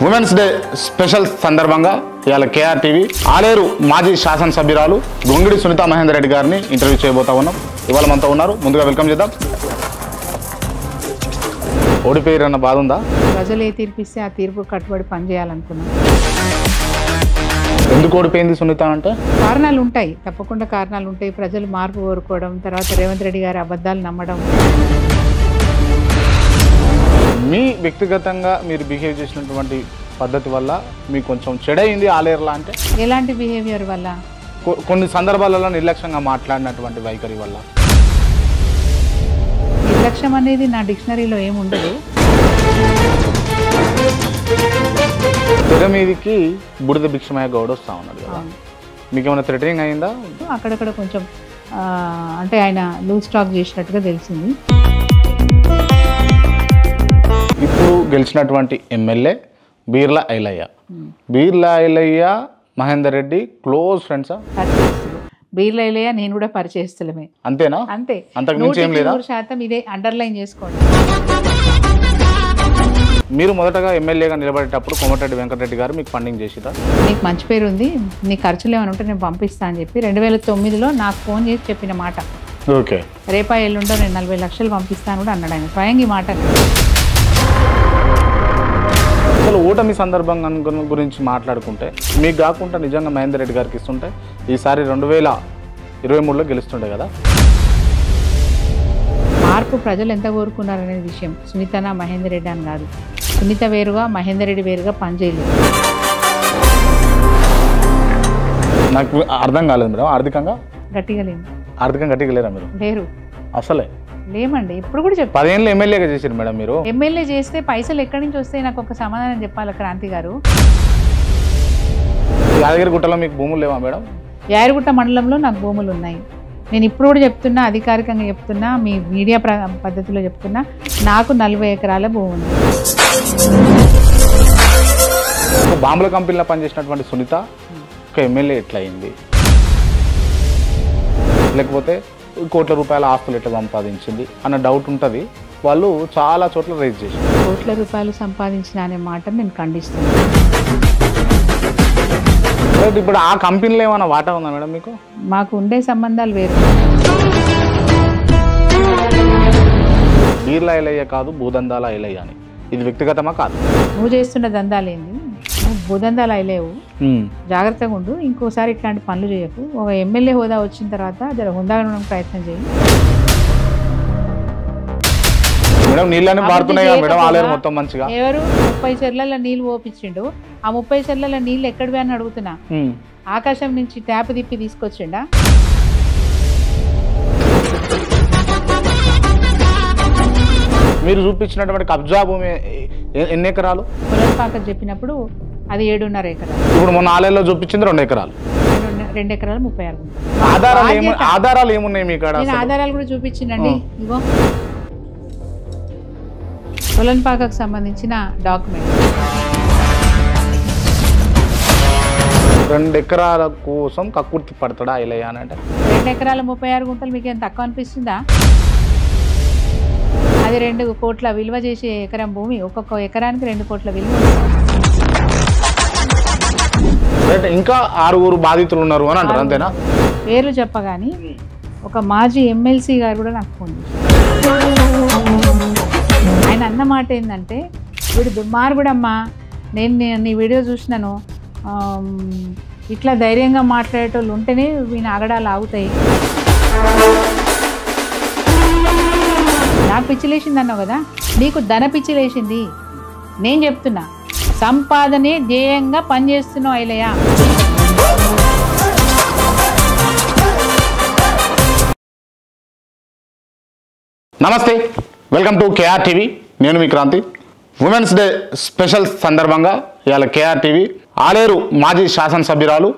Women's day special సందర్భంగా ఇవాళ KR TV Aleru మాజీ శాసనసభ్యురాలు గొంగిడి సునీతా మహేందర్ రెడ్డి గారిని ఇంటర్వ్యూ చేయబోతా ఉన్నాం. ఇవాళ మనతో ఉన్నారు. ముందుగా వెల్కమ్ చేద్దాం. ఓడిపోయారన్న బాధ ఉందా? ప్రజలు ఏ తీర్పిస్తే ఆ తీర్పు కట్టుబడి పనిచేయాలనుకున్నాం. ఎందుకు ఓడిపోయింది సునీత అంటే? కారణాలు ఉంటాయి, తప్పకుండా కారణాలు ఉంటాయి. ప్రజలు మార్పు కోరుకోవడం, తర్వాత రేవంత్ రెడ్డి గారి అబద్ధాలు నమ్మడం. మీ వ్యక్తిగతంగా మీరు బిహేవ్ చేసినటువంటి పద్ధతి వల్ల మీకు కొంచెం చెడైంది ఆలేరులా అంటే? ఎలాంటి బిహేవియర్ వల్ల? కొన్ని సందర్భాలలో నిర్లక్ష్యంగా మాట్లాడినటువంటి వైఖరి వల్ల. నిర్లక్ష్యం అనేది నా డిక్షనరీలో ఏముండదు. తెర మీదికి బుడిద భిక్షమయ్య గౌడ్ వస్తూ ఉన్నాడు కదా, మీకు ఏమైనా థ్రెటనింగ్ అయిందా? అక్కడక్కడ కొంచెం అంటే ఆయన లూజ్ టాక్ చేసినట్టుగా తెలిసింది. ఇప్పుడు గెలిచినటువంటి ఎమ్మెల్యే బీర్లా ఐలయ్య, బీర్లా ఐలయ్య మహేందర్ రెడ్డి క్లోజ్ ఫ్రెండ్సా? బీర్లా ఐలయ్య నేను కూడా పరిచయస్తులమే. అంతేనా? అంతే. అంతకు మించి ఏం లేదా? 100% ఇదే అండర్లైన్ చేసుకోండి. మీరు మొదటగా ఎమ్మెల్యేగా నిలబడేటప్పుడు కోమటిరెడ్డి వెంకటరెడ్డి గారు మీకు ఫండింగ్ చేసిరా? నీకు మంచి పేరు ఉంది, నీ ఖర్చులు ఏమైనా ఉంటే నేను పంపిస్తా అని చెప్పి 2009లో నాకు ఫోన్ చేసి చెప్పిన మాట. ఓకే, రేపా ఎల్లుండో నేను 40 లక్షలు పంపిస్తాను కూడా అన్నాడు ఆయన స్వయంగా. ఈ మాట అసలు ఓటమి సందర్భంగా గురించి మాట్లాడుకుంటే మీకు కాకుండా నిజంగా మహేందర్ రెడ్డి గారికి ఇస్తుంటే ఈసారి 2023లో గెలుస్తుండే కదా. మార్పు ప్రజలు ఎంత కోరుకున్నారనే విషయం సునీతనా మహేందర్ రెడ్డి అని కాదు. సునీత వేరుగా మహేందర్ రెడ్డి వేరుగా పనిచేయలేదు. నాకు అర్థం కాలేదు మేడం. ఆర్థికంగా గట్టిగా లేదు. ఆర్థికంగా గట్టిగా లేరా మీరు? లేరు, అసలే లేమండి. ఇప్పుడు కూడా చెప్పారు. 10 ఏళ్ళు ఎమ్మెల్యేగా చేశారు మేడం మీరు. ఎమ్మెల్యే చేస్తే పైసలు ఎక్కడి నుంచి వస్తాయి? నాకు ఒక సమాధానం చెప్పాలి క్రాంతి గారు. యాదగిరిగుట్టలో మీకు భూములు లేవా మేడం? యాదగిరిగుట్ట మండలంలో నాకు భూములు ఉన్నాయి. నేను ఇప్పుడు కూడా చెప్తున్నా, అధికారికంగా చెప్తున్నా, మీ మీడియా పద్ధతిలో చెప్తున్నా, నాకు 40 ఎకరాల భూమి ఉంది. బాంబుల కంపెనీలో పనిచేసినటువంటి సునీత ఒక ఎమ్మెల్యే ఎట్లా అయింది? లేకపోతే కోట్ల రూపాయల ఆస్తులు ఎట్లా సంపాదించింది అన్న డౌట్ ఉంటుంది. వాళ్ళు చాలా చోట్ల రైజ్ చేశారు. కోట్ల రూపాయలు సంపాదించిన అనే మాట నేను ఖండిస్తున్నాను. ఇప్పుడు ఆ కంపెనీలో ఏమైనా వాటా ఉందా మేడం మీకు? మాకు ఉండే సంబంధాలు వేరు. బీర్లా ఐలయ్య కాదు, భూదందాల ఐలయ్య అని. ఇది వ్యక్తిగతమా కాదు? నువ్వు చేస్తున్న దందాలేంది? నువ్వు భూదందాలు అయిలేవు, జాగ్రత్తగా ఉండు. ఇంకోసారి ఇట్లాంటి పనులు చేయకు. ఒక ఎమ్మెల్యే హోదా వచ్చిన తర్వాత జర హుందాగా ఉండడానికి ప్రయత్నం చేయి. మేడం నీళ్ళని పారుతున్నాయి మేడం ఆలేరు మొత్తం మంచిగా. ఎవరు 30 చెర్లలో నీళ్ళు ఓపించిండు? ఆ 30 చెర్లలో నీళ్ళు ఎక్కడివి అని అడుగుతున్నా. ఆకాశం నుంచి ట్యాప్ తిప్పి తీసుకొచ్చిండా? మీరు చూపించినటువంటి కబ్జా భూమి ఎన్ని ఎకరాలు? పొలంపాక చెప్పినప్పుడు అది 7.5 ఎకరాలు. ఇప్పుడు మొన్న ఆలయంలో చూపించింది 2 ఎకరాలు. 2 ఎకరాలు 36 ఆధారాలు ఏమున్నాయి మీకు? నేను ఆధారాలు కూడా చూపించిందండి. ఇగో పొలంపాకకు సంబంధించిన డాక్యుమెంట్. 2 ఎకరాల కోసం కక్కుర్తి పడతాడా ఐలయ్య అని అంటే? 2 ఎకరాల 36 గుంటలు మీకు ఏం తక్కువ అనిపిస్తుందా? అది 2 కోట్ల విలువ చేసే ఎకరం భూమి. ఒక్కొక్క ఎకరానికి 2 కోట్ల విలువ. ఇంకా 6 బాధితులు ఉన్నారు అని అంటారు, అంతేనా? పేర్లు చెప్పగాని ఒక మాజీ ఎమ్మెల్సీ గారు కూడా నాకు ఫోన్ చేశారు. ఆయన అన్న మాట ఏంటంటే, వీడు దుర్మార్గుడమ్మా, నేను నీ వీడియో చూసినాను, ఇట్లా ధైర్యంగా మాట్లాడేటోళ్ళు ఉంటేనే వీని ఆగడాలు ఆగుతాయి. నాకు పిచ్చిలేసింది అన్నావు కదా, నీకు ధన పిచ్చిలేసింది. నేను చెప్తున్నా, సంపాదనే ధ్యేయంగా పనిచేస్తున్నావు ఐలయ్య. నమస్తే, వెల్కమ్ టు కేఆర్ టీవీ. నేను మీ క్రాంతి. ఉమెన్స్ డే స్పెషల్ సందర్భంగా ఇవాళ కేఆర్ టీవీ ఆలేరు మాజీ శాసనసభ్యురాలు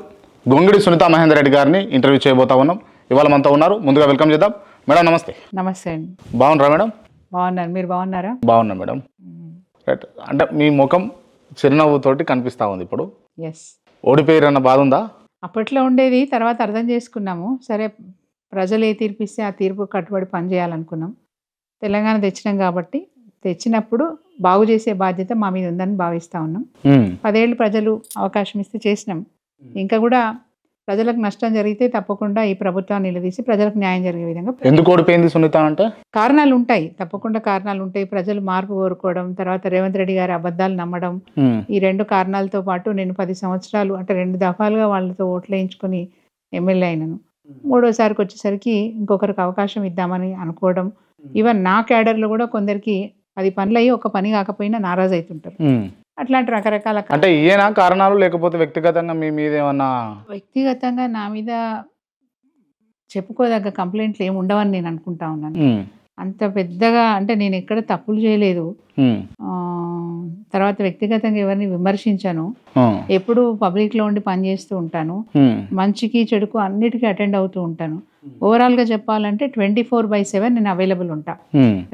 గొంగిడి సునీతా మహేందర్ రెడ్డి గారిని ఇంటర్వ్యూ చేయబోతా ఉన్నాం. ఇవాళ మనతో ఉన్నారు. ముందుగా వెల్కమ్ చేద్దాం. మేడం నమస్తే. నమస్తే అండి. బాగున్నారా మేడం? బాగున్నాను, మీరు బాగున్నారా? బాగున్నా మేడం. రైట్, అంటే మీ ముఖం చిరునవ్వుతోటి కనిపిస్తూ ఉంది ఇప్పుడు. ఎస్. ఓడిపోయారన్న బాధ ఉందా? అప్పట్లో ఉండేది, తర్వాత అర్థం చేసుకున్నాము. సరే, ప్రజలు ఏ తీర్పిస్తే ఆ తీర్పు కట్టుబడి పనిచేయాలనుకున్నాం. తెలంగాణ తెచ్చినాం కాబట్టి తెచ్చినప్పుడు బాగు చేసే బాధ్యత మా మీద ఉందని భావిస్తూ ఉన్నాం. 10 ఏళ్ళు ప్రజలు అవకాశం ఇస్తే చేసినాం. ఇంకా కూడా ప్రజలకు నష్టం జరిగితే తప్పకుండా ఈ ప్రభుత్వాన్ని నిలదీసి ప్రజలకు న్యాయం జరిగే విధంగా ఎందుకు ఓడిపోయింది సునీత అంటే కారణాలు ఉంటాయి, తప్పకుండా కారణాలు ఉంటాయి. ప్రజలు మార్పు కోరుకోవడం, తర్వాత రేవంత్ రెడ్డి గారి అబద్ధాలు నమ్మడం, ఈ 2 కారణాలతో పాటు నేను 10 సంవత్సరాలు అంటే 2 దఫాలుగా వాళ్ళతో ఓట్లు వేయించుకొని ఎమ్మెల్యే అయినాను. 3వసారికి వచ్చేసరికి ఇంకొకరికి అవకాశం ఇద్దామని అనుకోవడం. ఈవెన్ నా క్యాడర్లో కూడా కొందరికి 10 పనులు అయ్యి ఒక పని కాకపోయినా నారాజు అవుతుంటారు. అట్లాంటి రకరకాల అంటే ఈయన కారణాలు లేకపోతే వ్యక్తిగతంగా మీ మీద ఏమన్నా? వ్యక్తిగతంగా నా మీద చెప్పుకోదగ్గ కంప్లైంట్లు ఏమి ఉండవని నేను అనుకుంటా ఉన్నాను. అంత పెద్దగా అంటే నేను ఎక్కడ తప్పులు చేయలేదు. తర్వాత వ్యక్తిగతంగా ఎవరిని విమర్శించాను. ఎప్పుడు పబ్లిక్ లో ఉండి పనిచేస్తూ ఉంటాను. మంచికి చెడుకు అన్నిటికీ అటెండ్ అవుతూ ఉంటాను. ఓవరాల్ గా చెప్పాలంటే 24/7 నేను అవైలబుల్ ఉంటా.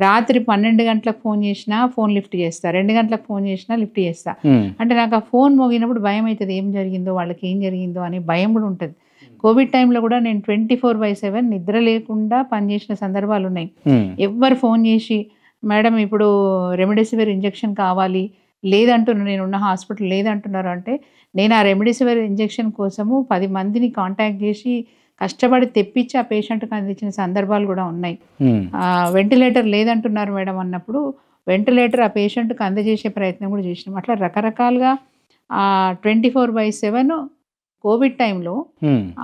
రాత్రి 12 గంటలకు ఫోన్ చేసినా ఫోన్ లిఫ్ట్ చేస్తా, 2 గంటలకు ఫోన్ చేసినా లిఫ్ట్ చేస్తా. అంటే నాకు ఆ ఫోన్ మోగినప్పుడు భయం అవుతుంది, ఏం జరిగిందో వాళ్ళకి ఏం జరిగిందో అని భయం కూడా ఉంటుంది. కోవిడ్ టైంలో కూడా నేను 24/7 నిద్ర లేకుండా పనిచేసిన సందర్భాలు ఉన్నాయి. ఎవ్వరు ఫోన్ చేసి మేడం ఇప్పుడు రెమిడెసివిర్ ఇంజెక్షన్ కావాలి లేదంటున్నారు, నేను ఉన్న హాస్పిటల్ లేదంటున్నారు అంటే నేను ఆ రెమిడెసివిర్ ఇంజెక్షన్ కోసము 10 మందిని కాంటాక్ట్ చేసి కష్టపడి తెప్పించి ఆ పేషెంట్కి అందించిన సందర్భాలు కూడా ఉన్నాయి. వెంటిలేటర్ లేదంటున్నారు మేడం అన్నప్పుడు వెంటిలేటర్ ఆ పేషెంట్కి అందజేసే ప్రయత్నం కూడా చేసినాం. అట్లా రకరకాలుగా 24/7 కోవిడ్ టైంలో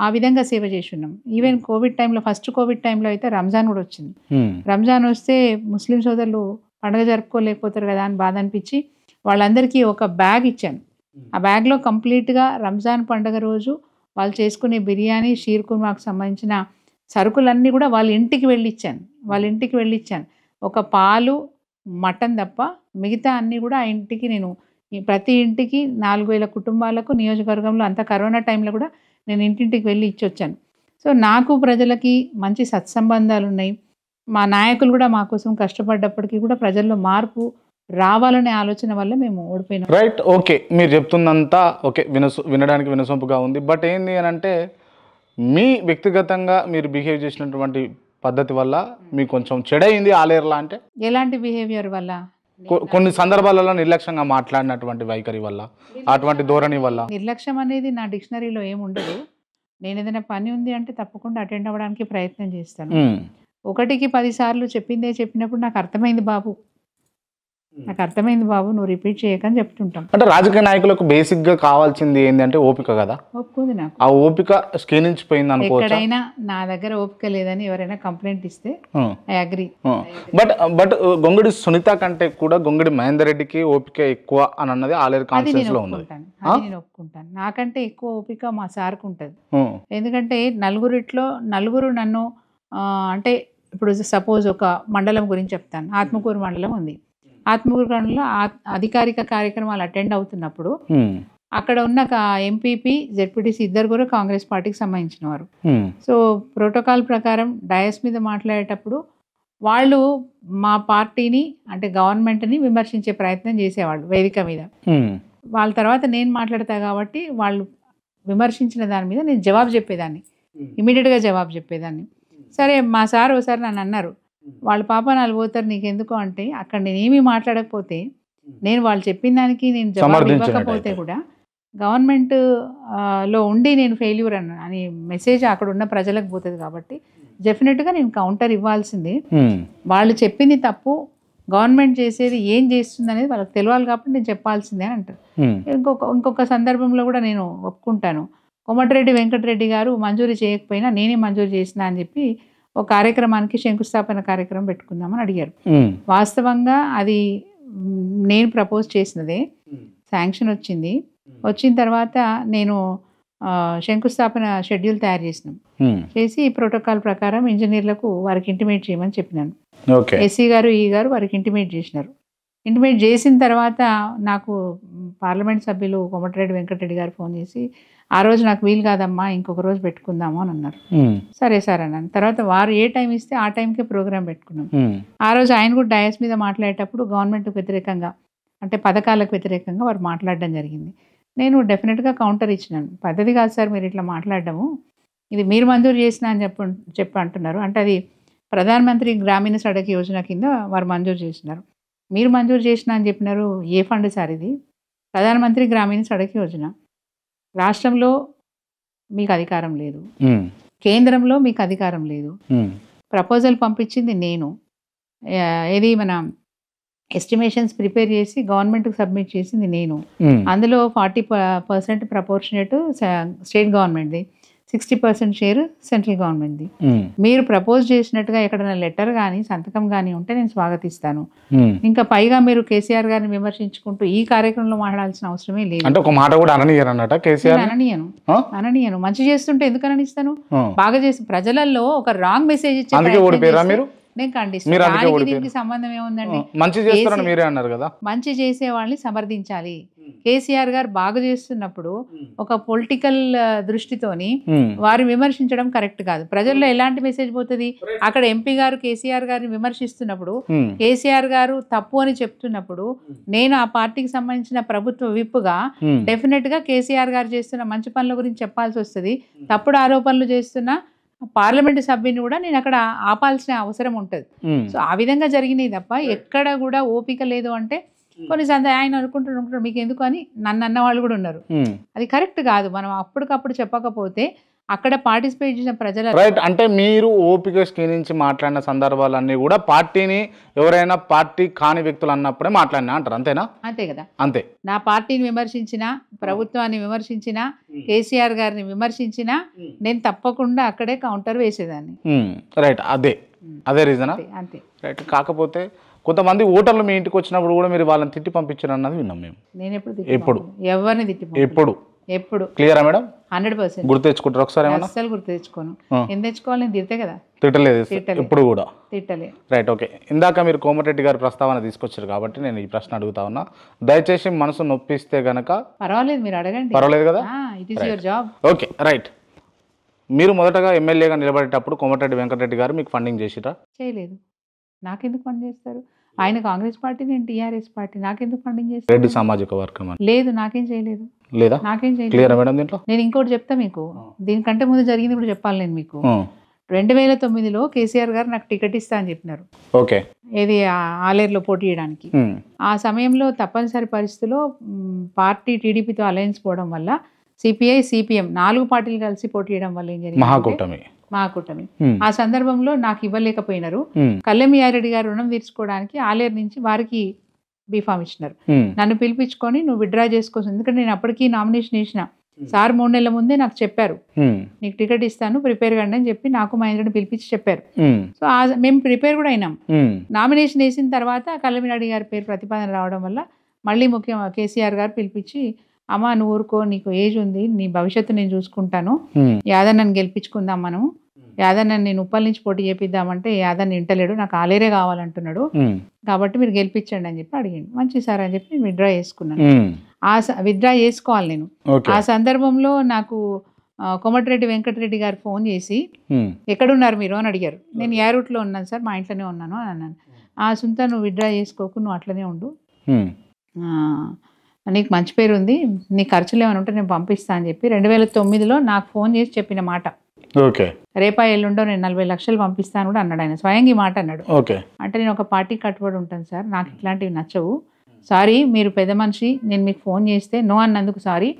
ఆ విధంగా సేవ చేసి ఉన్నాం. ఈవెన్ కోవిడ్ టైంలో ఫస్ట్ కోవిడ్ టైంలో అయితే రంజాన్ కూడా వచ్చింది. రంజాన్ వస్తే ముస్లిం సోదరులు పండుగ జరుపుకోలేకపోతారు కదా అని బాధ అనిపించి వాళ్ళందరికీ ఒక బ్యాగ్ ఇచ్చాను. ఆ బ్యాగ్లో కంప్లీట్గా రంజాన్ పండుగ రోజు వాళ్ళు చేసుకునే బిర్యానీ, షీర్ కుర్మాకు సంబంధించిన సరుకులన్నీ కూడా వాళ్ళ ఇంటికి వెళ్ళిచ్చాను. ఒక పాలు, మటన్ తప్ప మిగతా అన్నీ కూడా ఆ ఇంటికి నేను ప్రతి ఇంటికి 4,000 కుటుంబాలకు నియోజకవర్గంలో అంత కరోనా టైంలో కూడా నేను ఇంటింటికి వెళ్ళి ఇచ్చొచ్చాను. సో నాకు ప్రజలకి మంచి సత్సంబంధాలు ఉన్నాయి. మా నాయకులు కూడా మా కోసం కష్టపడ్డప్పటికీ కూడా ప్రజల్లో మార్పు రావాలనే ఆలోచన వల్ల మేము ఓడిపోయినాం. Right, okay. మీరు చెప్తుందంతా ఓకే, వినడానికి వినసొంపుగా ఉంది. బట్ ఏంది అని అంటే మీ వ్యక్తిగతంగా మీరు బిహేవ్ చేసినటువంటి పద్ధతి వల్ల మీకు కొంచెం చెడైంది ఆలేరులా అంటే ఎలాంటి బిహేవియర్ వల్ల? కొన్ని సందర్భాలలో నిర్లక్ష్యంగా మాట్లాడినటువంటి వైఖరి వల్ల, అటువంటి ధోరణి వల్ల. నిర్లక్ష్యం అనేది నా డిక్షనరీలో ఏముండదు. నేను ఏదైనా పని ఉంది అంటే తప్పకుండా అటెండ్ అవ్వడానికి ప్రయత్నం చేస్తాను. 1కి 10 సార్లు చెప్పిందే చెప్పినప్పుడు నాకు అర్థమైంది బాబు, నువ్వు రిపీట్ చేయకని చెప్తుంటాం. అంటే రాజకీయ నాయకులకు బేసిక్ గా కావాల్సింది ఏంటంటే ఓపిక కదా. ఒప్పుకుంది నాకు. ఆ ఓపిక క్షీణించిపోయింది అనుకోవచ్చు. ఎక్కడైనా నా దగ్గర ఓపిక లేదని ఎవరైనా కంప్లైంట్ ఇస్తే ఐ అగ్రీ. బట్ గొంగడి సునీత కంటే కూడా గొంగడి మహేందర్ రెడ్డికి ఓపిక ఎక్కువ అని అన్నది ఆలేరు కాన్ఫరెన్స్ లో ఉంది. నేను ఒప్పుకుంటాను. నాకంటే ఎక్కువ ఓపిక మా సార్కు ఉంటుంది. ఎందుకంటే నలుగురు నన్ను అంటే ఇప్పుడు సపోజ్ ఒక మండలం గురించి చెప్తాను. ఆత్మకూరు మండలం ఉంది. ఆత్మకూరు మండలంలో అధికారిక కార్యక్రమాలు అటెండ్ అవుతున్నప్పుడు అక్కడ ఉన్న ఎంపీపీ, జెడ్పీటీసీ ఇద్దరు కూడా కాంగ్రెస్ పార్టీకి సంబంధించిన వారు. సో ప్రోటోకాల్ ప్రకారం డయాస్ మీద మాట్లాడేటప్పుడు వాళ్ళు మా పార్టీని అంటే గవర్నమెంట్ని విమర్శించే ప్రయత్నం చేసేవాళ్ళు వేదిక మీద. వాళ్ళ తర్వాత నేను మాట్లాడతా కాబట్టి వాళ్ళు విమర్శించిన దాని మీద నేను జవాబు చెప్పేదాన్ని, ఇమీడియట్గా జవాబు చెప్పేదాన్ని. సరే మా సార్ ఒకసారి నన్ను అన్నారు, వాళ్ళ పాపనాలు పోతారు నీకెందుకు అంటే అక్కడ నేనేమీ మాట్లాడకపోతే నేను వాళ్ళు చెప్పిన దానికి నేను జవాబు ఇవ్వకపోతే కూడా గవర్నమెంట్ లో ఉండి నేను ఫెయిల్యూర్ అని మెసేజ్ అక్కడ ఉన్న ప్రజలకు పోతుంది. కాబట్టి డెఫినెట్గా నేను కౌంటర్ ఇవ్వాల్సిందే. వాళ్ళు చెప్పింది తప్పు, గవర్నమెంట్ చేసేది ఏం చేస్తుంది అనేది వాళ్ళకి తెలియాలి కాబట్టి నేను చెప్పాల్సిందే అని అంటారు. ఇంకొక సందర్భంలో కూడా నేను ఒప్పుకుంటాను. కోమటిరెడ్డి వెంకటరెడ్డి గారు మంజూరు చేయకపోయినా నేనే మంజూరు చేసిన అని చెప్పి ఒక కార్యక్రమానికి శంకుస్థాపన కార్యక్రమం పెట్టుకుందామని అడిగారు. వాస్తవంగా అది నేను ప్రపోజ్ చేసినదే. శాంక్షన్ వచ్చిన తర్వాత నేను శంకుస్థాపన షెడ్యూల్ తయారు చేసి ప్రోటోకాల్ ప్రకారం ఇంజనీర్లకు వారికి ఇంటిమేట్ చేయమని చెప్పినాను. ఎస్సీ గారు, ఈ గారు వారికి ఇంటిమేట్ చేసినారు. ఇంటిమేట్ చేసిన తర్వాత నాకు పార్లమెంట్ సభ్యులు కోమటిరెడ్డి వెంకటరెడ్డి గారు ఫోన్ చేసి ఆ రోజు నాకు వీలు కాదమ్మా ఇంకొక రోజు పెట్టుకుందాము అని అన్నారు. సరే సార్ అన్నాను. తర్వాత వారు ఏ టైం ఇస్తే ఆ టైంకే ప్రోగ్రామ్ పెట్టుకున్నాం. ఆ రోజు ఆయన కూడా డయాస్ మీద మాట్లాడేటప్పుడు గవర్నమెంట్కి వ్యతిరేకంగా అంటే పథకాలకు వ్యతిరేకంగా వారు మాట్లాడడం జరిగింది. నేను డెఫినెట్గా కౌంటర్ ఇచ్చినాను. పద్ధతి కాదు సార్ మీరు ఇట్లా మాట్లాడడము, ఇది మీరు మంజూరు చేసిన అని చెప్పి అంటున్నారు. అంటే అది ప్రధానమంత్రి గ్రామీణ సడక్ యోజన కింద వారు మంజూరు చేసినారు. మీరు మంజూరు చేసిన అని చెప్పినారు. ఏ ఫండ్ సార్ ఇది? ప్రధానమంత్రి గ్రామీణ సడక్ యోజన. రాష్ట్రంలో మీకు అధికారం లేదు, కేంద్రంలో మీకు అధికారం లేదు. ప్రపోజల్ పంపించింది నేను, ఏది మన ఎస్టిమేషన్స్ ప్రిపేర్ చేసి గవర్నమెంట్కి సబ్మిట్ చేసింది నేను. అందులో 40% ప్రపోర్షనేట్ స్టేట్ గవర్నమెంట్ది, 60% షేర్ సెంట్రల్ గవర్నమెంట్ది. మీరు ప్రపోజ్ చేసినట్టుగా ఎక్కడైనా లెటర్ కానీ సంతకం కానీ ఉంటే నేను స్వాగతిస్తాను. ఇంకా పైగా మీరు కేసీఆర్ గారిని విమర్శించుకుంటూ ఈ కార్యక్రమంలో మాట్లాడాల్సిన అవసరమే లేదు. అంటే ఒక మాట కూడా అననీయరన్నట కేసీఆర్. అననీయను. మంచి చేస్తుంటే ఎందుకు అననిస్తాను? బాగా చేసి ప్రజలలో ఒక రాంగ్ మెసేజ్ ఇచ్చే నేను ఖండిస్తాను. దానికి దీనికి సంబంధం ఏముందండి? మంచి చేస్తారని మీరే అన్నారు కదా. మంచి చేసే వాళ్ళని సమర్థించాలి. కేసీఆర్ గారు బాగా చేస్తున్నప్పుడు ఒక పొలిటికల్ దృష్టితోని వారు విమర్శించడం కరెక్ట్ కాదు. ప్రజల్లో ఎలాంటి మెసేజ్ పోతుంది? అక్కడ ఎంపీ గారు కేసీఆర్ గారిని విమర్శిస్తున్నప్పుడు, కేసీఆర్ గారు తప్పు అని చెప్తున్నప్పుడు, నేను ఆ పార్టీకి సంబంధించిన ప్రభుత్వ విప్పుగా డెఫినెట్ గా కేసీఆర్ గారు చేస్తున్న మంచి పనుల గురించి చెప్పాల్సి వస్తుంది. తప్పుడు ఆరోపణలు చేస్తున్న పార్లమెంటు సభ్యుని కూడా నేను అక్కడ ఆపాల్సిన అవసరం ఉంటుంది. సో ఆ విధంగా జరిగినాయి తప్ప ఎక్కడ కూడా ఓపిక లేదు. అంటే కొన్నిసార్లు ఆయన అనుకుంటారు మీకు ఎందుకు అని నన్ను అన్న వాళ్ళు కూడా ఉన్నారు. అది కరెక్ట్ కాదు. మనం అప్పటికప్పుడు చెప్పకపోతే అక్కడ పార్టిసిపేట్ చేసిన ప్రజల రైట్. అంటే మీరు ఓపిక క్షీణించి మాట్లాడిన సందర్భాలన్నీ కూడా పార్టీని ఎవరైనా పార్టీ కాని వ్యక్తులు అన్నప్పుడే మాట్లాడినా అంటారు, అంతేనా? అంతే కదా. అంతే. నా పార్టీని విమర్శించినా, ప్రభుత్వాన్ని విమర్శించినా, కేసీఆర్ గారిని విమర్శించినా నేను తప్పకుండా అక్కడే కౌంటర్ వేసేదాన్ని. రైట్. అదే రీజనా? అంతే. రైట్. కాకపోతే కొంతమంది ఓటర్లు మీ ఇంటికి వచ్చినప్పుడు కూడా మీరు వాళ్ళని తిట్టి పంపించారు అన్నది విన్నాం మేము. నేను ఎప్పుడు ఎవరిని తిట్టి ఎప్పుడు క్లియరా మేడం? 100% గుర్తు తెచ్చుకుంటారు ఒకసారి? అస్సలు గుర్తు తెచ్చుకోను. ఏం తెచ్చుకోవాలి? నేను తిడితే కదా. తిట్టలేదు ఇప్పుడు కూడా. తిట్టలే. రైట్. ఓకే. ఇందాక మీరు కోమటిరెడ్డి గారి ప్రస్తావన తీసుకొచ్చారు కాబట్టి నేను ఈ ప్రశ్న అడుగుతా ఉన్నా. దయచేసి మనసు నొప్పిస్తే గనక పర్వాలేదు, మీరు అడగండి. పర్వాలేదు కదా? It is your job. Okay. Right. మీరు మొదటగా ఎమ్మెల్యేగా నిలబడేటప్పుడు కోమటిరెడ్డి వెంకటరెడ్డి గారు మీకు ఫండింగ్ చేసిరా? చేయలేదు. నాకెందుకు ఫండ్ చేస్తారు? ఆయన కాంగ్రెస్ పార్టీ, నేను టీఆర్ఎస్ పార్టీ. నాకెందుకు ఫండింగ్ చేస్తారు? రెడ్డి సామాజిక వర్గం లేదు, నాకేం చేయలేదు. లేదా? నాకేం చేయలేదు. Clear madam? దీంట్లో నేను ఇంకోటి చెప్తా మీకు. దీనికంటే ముందు జరిగింది కూడా చెప్పాలి నేను మీకు. 2009లో కేసీఆర్ గారు నాకు టికెట్ ఇస్తా అని చెప్పినారు. ఓకే. ఏది ఆలేరులో పోటీ చేయడానికి. ఆ సమయంలో తప్పనిసరి పరిస్థితిలో పార్టీ టీడీపీతో అలయన్స్ పోవడం వల్ల సిపిఐ, సిపిఎం 4 పార్టీలు కలిసి పోటీ చేయడం వల్ల ఏం జరిగింది? మహాకూటమి. ఆ సందర్భంలో నాకు ఇవ్వలేకపోయినారు. కల్లెం యారెడ్డి గారు రుణం తీర్చుకోవడానికి ఆలేరు నుంచి వారికి బీఫామ్ ఇచ్చినారు. నన్ను పిలిపించుకొని నువ్వు విత్డ్రా చేసుకోవచ్చు, ఎందుకంటే నేను అప్పటికీ నామినేషన్ వేసిన. సార్ 3 నెలల ముందే నాకు చెప్పారు, నీకు టికెట్ ఇస్తాను ప్రిపేర్ కండి అని చెప్పి నాకు మహేంద్రని పిలిపించి చెప్పారు. సో మేము ప్రిపేర్ కూడా అయినాం. నామినేషన్ వేసిన తర్వాత కల్లెమినాడి గారి పేరు ప్రతిపాదన రావడం వల్ల మళ్ళీ ముఖ్యంగా కేసీఆర్ గారు పిలిపించి, అమ్మ నువ్వు ఊరుకో, నీకు ఏజ్ ఉంది, నీ భవిష్యత్తు నేను చూసుకుంటాను, యాదన్నని గెలిపించుకుందాం, మనం యాదన్నని నేను ఉప్పల్ నుంచి పోటీ చేపిద్దామంటే యాదన్న ఇంటలేడు, నాకు ఆలేరే కావాలంటున్నాడు, కాబట్టి మీరు గెలిపించండి అని చెప్పి అడిగాను. మంచి సార్ అని చెప్పి నేను విత్డ్రా చేసుకున్నాను. విత్డ్రా చేసుకోవాలి నేను. ఆ సందర్భంలో నాకు కోమటిరెడ్డి వెంకటరెడ్డి గారు ఫోన్ చేసి ఎక్కడున్నారు మీరు అని అడిగారు. నేను యారూట్లో ఉన్నాను సార్, మా ఇంట్లోనే ఉన్నాను అని అన్నాను. సుంత నువ్వు విత్డ్రా చేసుకోకు, నువ్వు అట్లనే ఉండు, నీకు మంచి పేరు ఉంది, నీ ఖర్చులు ఏమైనా ఉంటే నేను పంపిస్తా అని చెప్పి 2009లో నాకు ఫోన్ చేసి చెప్పిన మాట. రేపా ఎల్లుండో నేను 40 లక్షలు పంపిస్తాను కూడా అన్నాడు ఆయన. స్వయంగా ఈ మాట అన్నాడు. అంటే నేను ఒక పార్టీ కట్టుబడి ఉంటాను సార్, నాకు ఇట్లాంటివి నచ్చవు, సారీ మీరు పెద్ద మనిషి, నేను మీకు ఫోన్ చేస్తే నో అన్నందుకు సారీ,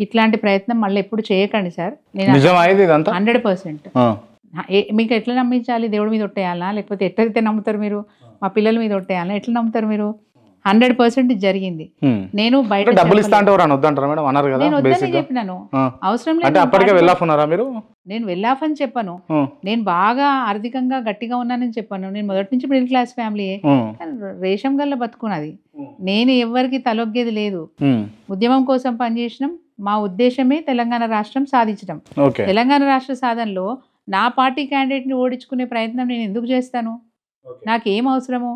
ఇట్లాంటి ప్రయత్నం మళ్ళీ ఎప్పుడు చేయకండి సార్. నేను 100%. మీకు ఎట్లా నమ్మించాలి? దేవుడి మీద ఒట్టేయాలా, లేకపోతే ఎట్లయితే నమ్ముతారు మీరు? మా పిల్లల మీద ఒట్టేయాలా, ఎట్లా నమ్ముతారు మీరు? 100% జరిగింది. నేను బయట డబ్బులు ఇస్తా అంటే మేడం అన్నారు కదా, నేను వద్దని చెప్పినాను, అవసరం లేదు. నేను వెల్లాఫ్ అని చెప్పను, నేను బాగా ఆర్థికంగా గట్టిగా ఉన్నానని చెప్పాను. నేను మొదటి నుంచి మిడిల్ క్లాస్ ఫ్యామిలీ, రేషం గల్ల బతుకున్నది. నేను ఎవరికి తలొగ్గేది లేదు. ఉద్యమం కోసం పనిచేసినాం. మా ఉద్దేశమే తెలంగాణ రాష్ట్రం సాధించడం. తెలంగాణ రాష్ట్ర సాధనలో నా పార్టీ క్యాండిడేట్ ని ఓడించుకునే ప్రయత్నం నేను ఎందుకు చేస్తాను? నాకేం అవసరము?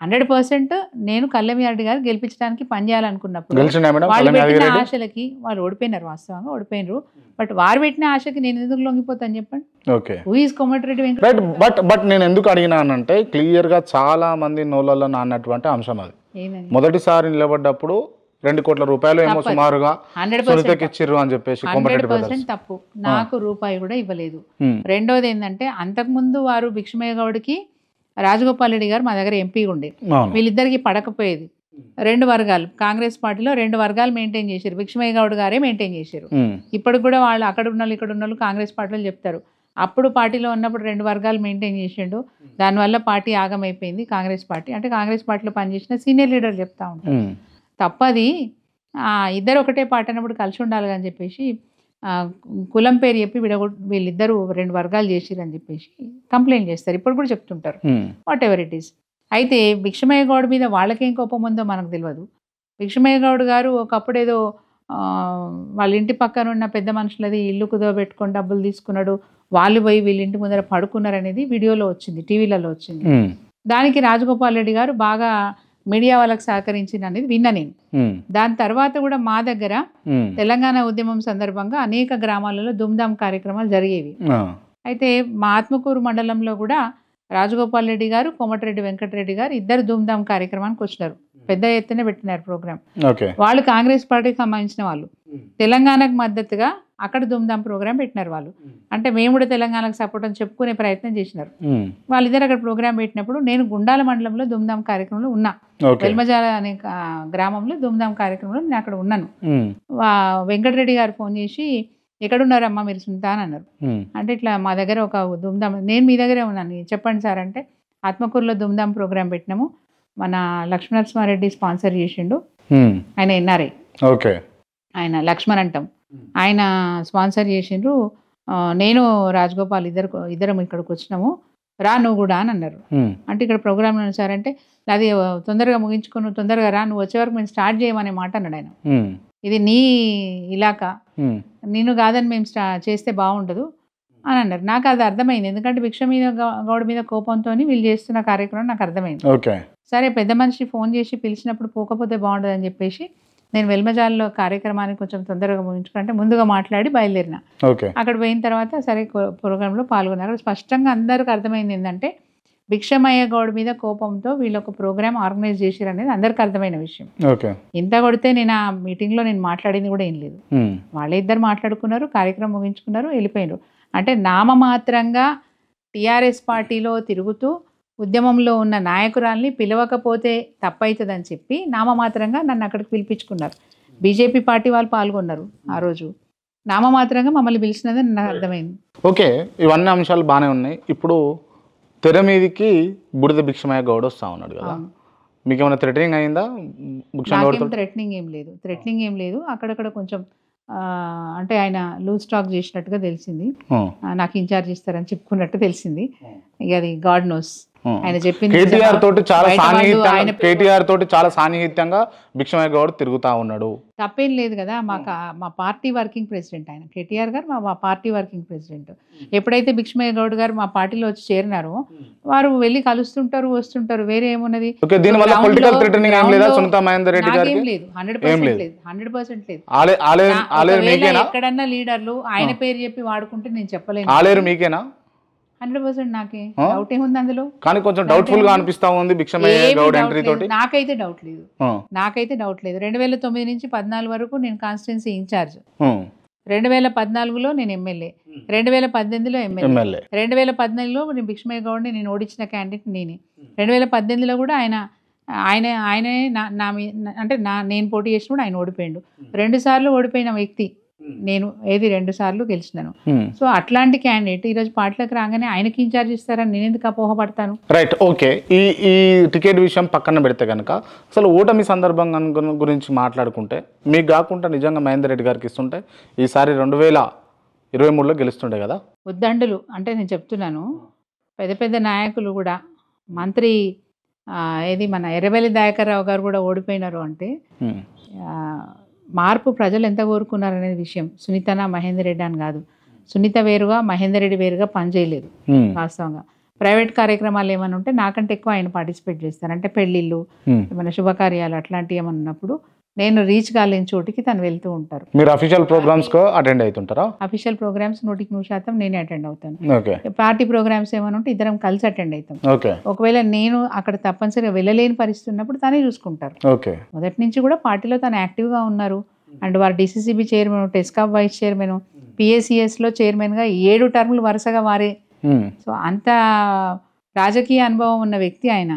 100% నేను కల్లెమియారెడ్డి గారు గెలిపించడానికి పనిచేయాలనుకున్నప్పుడు వాళ్ళు పెట్టిన ఆశలకి వాళ్ళు ఓడిపోయినారు, వాస్తవంగా ఓడిపోయినారు. బట్ వారు పెట్టిన ఆశకి నేను ఎందుకు లొంగిపోతాను చెప్పండి? Who is Komatireddy Venkatreddy? But నేను ఎందుకు అడిగినానంటే క్లియర్ గా చాలా మంది నోళ్ళలో నాన్నటువంటి అంశం అది. మొదటిసారి నిలబడ్డప్పుడు 2 కోట్ల రూపాయలు ఏమో సుమారుగా ఇచ్చిర్రు అని చెప్పేసి 100% తప్పు. నాకు రూపాయి కూడా ఇవ్వలేదు. రెండోది ఏంటంటే అంతకుముందు వారు భిక్షమయ్య గౌడ్కి రాజగోపాల్ రెడ్డి గారు మా దగ్గర ఎంపీ ఉండే. అవును. వీళ్ళిద్దరికి పడకపోయేది. 2 వర్గాలు, కాంగ్రెస్ పార్టీలో 2 వర్గాలు మెయింటైన్ చేశారు. భిక్షమయ్య గౌడ్ గారే మెయింటైన్ చేశారు. ఇప్పటికి కూడా వాళ్ళు అక్కడ ఉన్న ఇక్కడ ఉన్న కాంగ్రెస్ పార్టీలో చెప్తారు, అప్పుడు పార్టీలో ఉన్నప్పుడు 2 వర్గాలు మెయింటైన్ చేసిండు, దానివల్ల పార్టీ ఆగమైపోయింది కాంగ్రెస్ పార్టీ. అంటే కాంగ్రెస్ పార్టీలో పనిచేసిన సీనియర్ లీడర్ చెప్తా ఉంటారు. తప్పది, ఇద్దరు ఒకటే పార్టీ అన్నప్పుడు కలిసి ఉండాలి అని చెప్పేసి కులం పేరు చెప్పి వీళ్ళిద్దరూ 2 వర్గాలు చేసిరు అని చెప్పేసి కంప్లైంట్ చేస్తారు. ఇప్పుడు కూడా చెప్తుంటారు, వాట్ ఎవర్ ఇట్ ఈస్. అయితే భిక్షమయ్య గౌడ్ మీద వాళ్ళకేం కోపం ఉందో మనకు తెలియదు. భిక్షమయ్య గౌడ్ గారు ఒకప్పుడు ఏదో వాళ్ళ ఇంటి పక్కన ఉన్న పెద్ద మనుషులది ఇల్లు కుదవబెట్టుకొని డబ్బులు తీసుకున్నాడు, వాళ్ళు పోయి వీళ్ళ ఇంటి ముందర పడుకున్నారు అనేది వీడియోలో వచ్చింది, టీవీలలో వచ్చింది. దానికి రాజగోపాల్ రెడ్డి గారు బాగా మీడియా వాళ్ళకి సహకరించింది అనేది విన్నా నేను. దాని తర్వాత కూడా మా దగ్గర తెలంగాణ ఉద్యమం సందర్భంగా అనేక గ్రామాలలో దుమ్దాం కార్యక్రమాలు జరిగేవి. అయితే మా ఆత్మకూరు మండలంలో కూడా రాజగోపాల్ రెడ్డి గారు, కోమటిరెడ్డి వెంకటరెడ్డి గారు ఇద్దరు ధూమ్ధామ్ కార్యక్రమానికి వచ్చినారు. పెద్ద ఎత్తున పెట్టినారు ప్రోగ్రామ్. వాళ్ళు కాంగ్రెస్ పార్టీకి సంబంధించిన వాళ్ళు. తెలంగాణకు మద్దతుగా అక్కడ ధూమ్ధామ్ ప్రోగ్రామ్ పెట్టినారు వాళ్ళు. అంటే మేము కూడా తెలంగాణకు సపోర్ట్ అని చెప్పుకునే ప్రయత్నం చేసినారు. వాళ్ళిద్దరు అక్కడ ప్రోగ్రామ్ పెట్టినప్పుడు నేను గుండాల మండలంలో ధూమ్ధామ్ కార్యక్రమంలో ఉన్నా. వెల్మజాల అనే గ్రామంలో ధూమ్ధామ్ కార్యక్రమంలో నేను అక్కడ ఉన్నాను. వెంకటరెడ్డి గారు ఫోన్ చేసి, ఎక్కడున్నారమ్మా మీరు సునీత అని అన్నారు. అంటే ఇట్లా మా దగ్గర ఒక ధూమ్ధామ్, నేను మీ దగ్గరే ఉన్నాను చెప్పండి సార్ అంటే, ఆత్మకూరులో ధూమ్ధామ్ ప్రోగ్రామ్ పెట్టినాము, మన లక్ష్మణరెడ్డి స్పాన్సర్ చేసిండు, ఆయన ఎన్ఆర్ఐ, ఆయన లక్ష్మణ్ అంటాం, ఆయన స్పాన్సర్ చేసిండ్రు, నేను రాజగోపాల్ ఇద్దరం ఇక్కడికి వచ్చినాము, రా నువ్వు కూడా అని అన్నారు. అంటే ఇక్కడ ప్రోగ్రామ్ సార్ అంటే, అది తొందరగా ముగించుకుని తొందరగా రా, నువ్వు వచ్చే వరకు మేము స్టార్ట్ చేయమనే మాట అన్నాడు ఆయన. ఇది నీ ఇలాకా, నేను కాదని మేము చేస్తే బాగుండదు అని అన్నారు. నాకు అది అర్థమైంది, ఎందుకంటే భిక్షమయ్య గౌడ్ మీద కోపంతో వీళ్ళు చేస్తున్న కార్యక్రమం నాకు అర్థమైంది. సరే పెద్ద మనిషి ఫోన్ చేసి పిలిచినప్పుడు పోకపోతే బాగుండదు అని చెప్పేసి నేను వెల్మజాల్లో కార్యక్రమాన్ని కొంచెం తొందరగా ముగించుకుంటే ముందుగా మాట్లాడి బయలుదేరిన. అక్కడ పోయిన తర్వాత సరే ప్రోగ్రాంలో పాల్గొన్నారు. అక్కడ స్పష్టంగా అందరికి అర్థమైంది ఏంటంటే భిక్షమయ్య గౌడ్ మీద కోపంతో వీళ్ళు ఒక ప్రోగ్రామ్ ఆర్గనైజ్ చేశారు అనేది అందరికి అర్థమైన విషయం. ఇంత కొడితే నేను ఆ మీటింగ్లో నేను మాట్లాడింది కూడా ఏం లేదు. వాళ్ళే ఇద్దరు మాట్లాడుకున్నారు, కార్యక్రమం ముగించుకున్నారు, వెళ్ళిపోయినారు. అంటే నామమాత్రంగా టీఆర్ఎస్ పార్టీలో తిరుగుతూ ఉద్యమంలో ఉన్న నాయకురాల్ని పిలవకపోతే తప్పవుతుందని చెప్పి నామమాత్రంగా నన్ను అక్కడికి పిలిపించుకున్నారు. బీజేపీ పార్టీ వాళ్ళు పాల్గొన్నారు ఆ రోజు. నామమాత్రంగా మమ్మల్ని పిలిచినది నాకు అర్థమైంది. ఓకే, ఇవన్నీ అంశాలు బాగానే ఉన్నాయి. ఇప్పుడు తెర మీదకి బుడిద భిక్షమయ్య గౌడ్ వస్తా ఉన్నాడు కదా, మీకు ఏమైనా థ్రెటనింగ్ అయిందా? థ్రెటనింగ్ ఏం లేదు. అక్కడక్కడ కొంచెం అంటే ఆయన లూజ్ స్టాక్ చేసినట్టుగా తెలిసింది, నాకు ఇన్ఛార్జ్ ఇస్తారని చెప్పుకున్నట్టు తెలిసింది. ఇక అది గాడ్ నోస్. ఆయన చెప్పింది కేటీఆర్ తోటి చాలా సాన్నిహిత్యంగా భిక్షమయ్య గౌడ్ తిరుగుతా ఉన్నాడు. తప్పేం లేదు కదా, మా పార్టీ వర్కింగ్ ప్రెసిడెంట్ ఆయన, కేటీఆర్ గారు మా పార్టీ వర్కింగ్ ప్రెసిడెంట్. ఎప్పుడైతే భిక్షమయ్య గౌడ్ గారు మా పార్టీలో వచ్చి చేరినారో వారు వెళ్ళి కలుస్తుంటారు, వస్తుంటారు, వేరే ఏమున్నది. ఎక్కడన్నా లీడర్లు ఆయన పేరు చెప్పి వాడుకుంటే నేను చెప్పలేను. 100% నాకే డౌట్ ఏముంది అందులో, కానీ కొంచెం డౌట్ఫుల్ గా అనిపిస్తా ఉంది భిక్షమయ్య గౌడ్ ఎంట్రీ తోటి. నాకైతే డౌట్ లేదు. 2009 నుంచి 14 వరకు నేను కాన్స్టిట్యున్సీ ఇన్ఛార్జ్, 2014లో నేను ఎమ్మెల్యే, 2018లో ఎమ్మెల్యే, 2014లో నేను భిక్షమయ్య గౌడ్ని నేను ఓడించిన క్యాండిడేట్ నేనే. 2018లో కూడా ఆయనే అంటే నేను పోటీ చేసినప్పుడు ఆయన ఓడిపోయిండు. 2 సార్లు ఓడిపోయిన వ్యక్తి నేను, 2 సార్లు గెలిచినాను. సో అట్లాంటి క్యాండిడేట్ ఈరోజు పార్టీలకు రాగానే ఆయనకి ఇన్ఛార్జ్ ఇస్తారని నేను ఎందుకు అపోహపడతాను? Right, okay. ఈ టికెట్ విషయం పక్కన పెడితే కనుక అసలు ఓటమి సందర్భంగా గురించి మాట్లాడుకుంటే, మీకు కాకుండా నిజంగా మహేందర్ రెడ్డి గారికి ఇస్తుంటే ఈసారి 2023లో గెలుస్తుండే కదా. ఉద్దండులు అంటే నేను చెప్తున్నాను, పెద్ద నాయకులు కూడా, మంత్రి మన ఎర్రబెల్లి దయాకర్ రావు గారు కూడా ఓడిపోయినారు. అంటే మార్పు ప్రజలు ఎంత కోరుకున్నారు అనేది విషయం. సునీతనా మహేందర్ రెడ్డి అని కాదు, సునీత వేరుగా మహేందర్ రెడ్డి వేరుగా పనిచేయలేదు. వాస్తవంగా ప్రైవేట్ కార్యక్రమాలు ఏమైనా ఉంటే నాకంటే ఎక్కువ ఆయన పార్టిసిపేట్ చేస్తారు. అంటే పెళ్ళిళ్ళు, ఏమైనా శుభకార్యాలు అట్లాంటివి ఏమైనా ఉన్నప్పుడు నేను రీచ్ కాలేని చోటికి తను వెళ్తూ ఉంటారు. మీరు అఫీషియల్ ప్రోగ్రామ్స్ అటెండ్ అవుతుంటారా? అఫీషియల్ ప్రోగ్రామ్స్ 100% నేనే అటెండ్ అవుతాను. పార్టీ ప్రోగ్రామ్స్ ఏమైనా ఉంటే ఇద్దరం కలిసి అటెండ్ అవుతాం. ఒకవేళ నేను అక్కడ తప్పనిసరిగా వెళ్ళలేని పరిస్థితి ఉన్నప్పుడు తనే చూసుకుంటారు. మొదటి నుంచి కూడా పార్టీలో తను యాక్టివ్గా ఉన్నారు. అండ్ వారు DCCB chairman, TESCAB vice chairman, పిఏసిఎస్లో చైర్మన్గా 7 టర్ములు వరుసగా వారే. సో అంత రాజకీయ అనుభవం ఉన్న వ్యక్తి ఆయన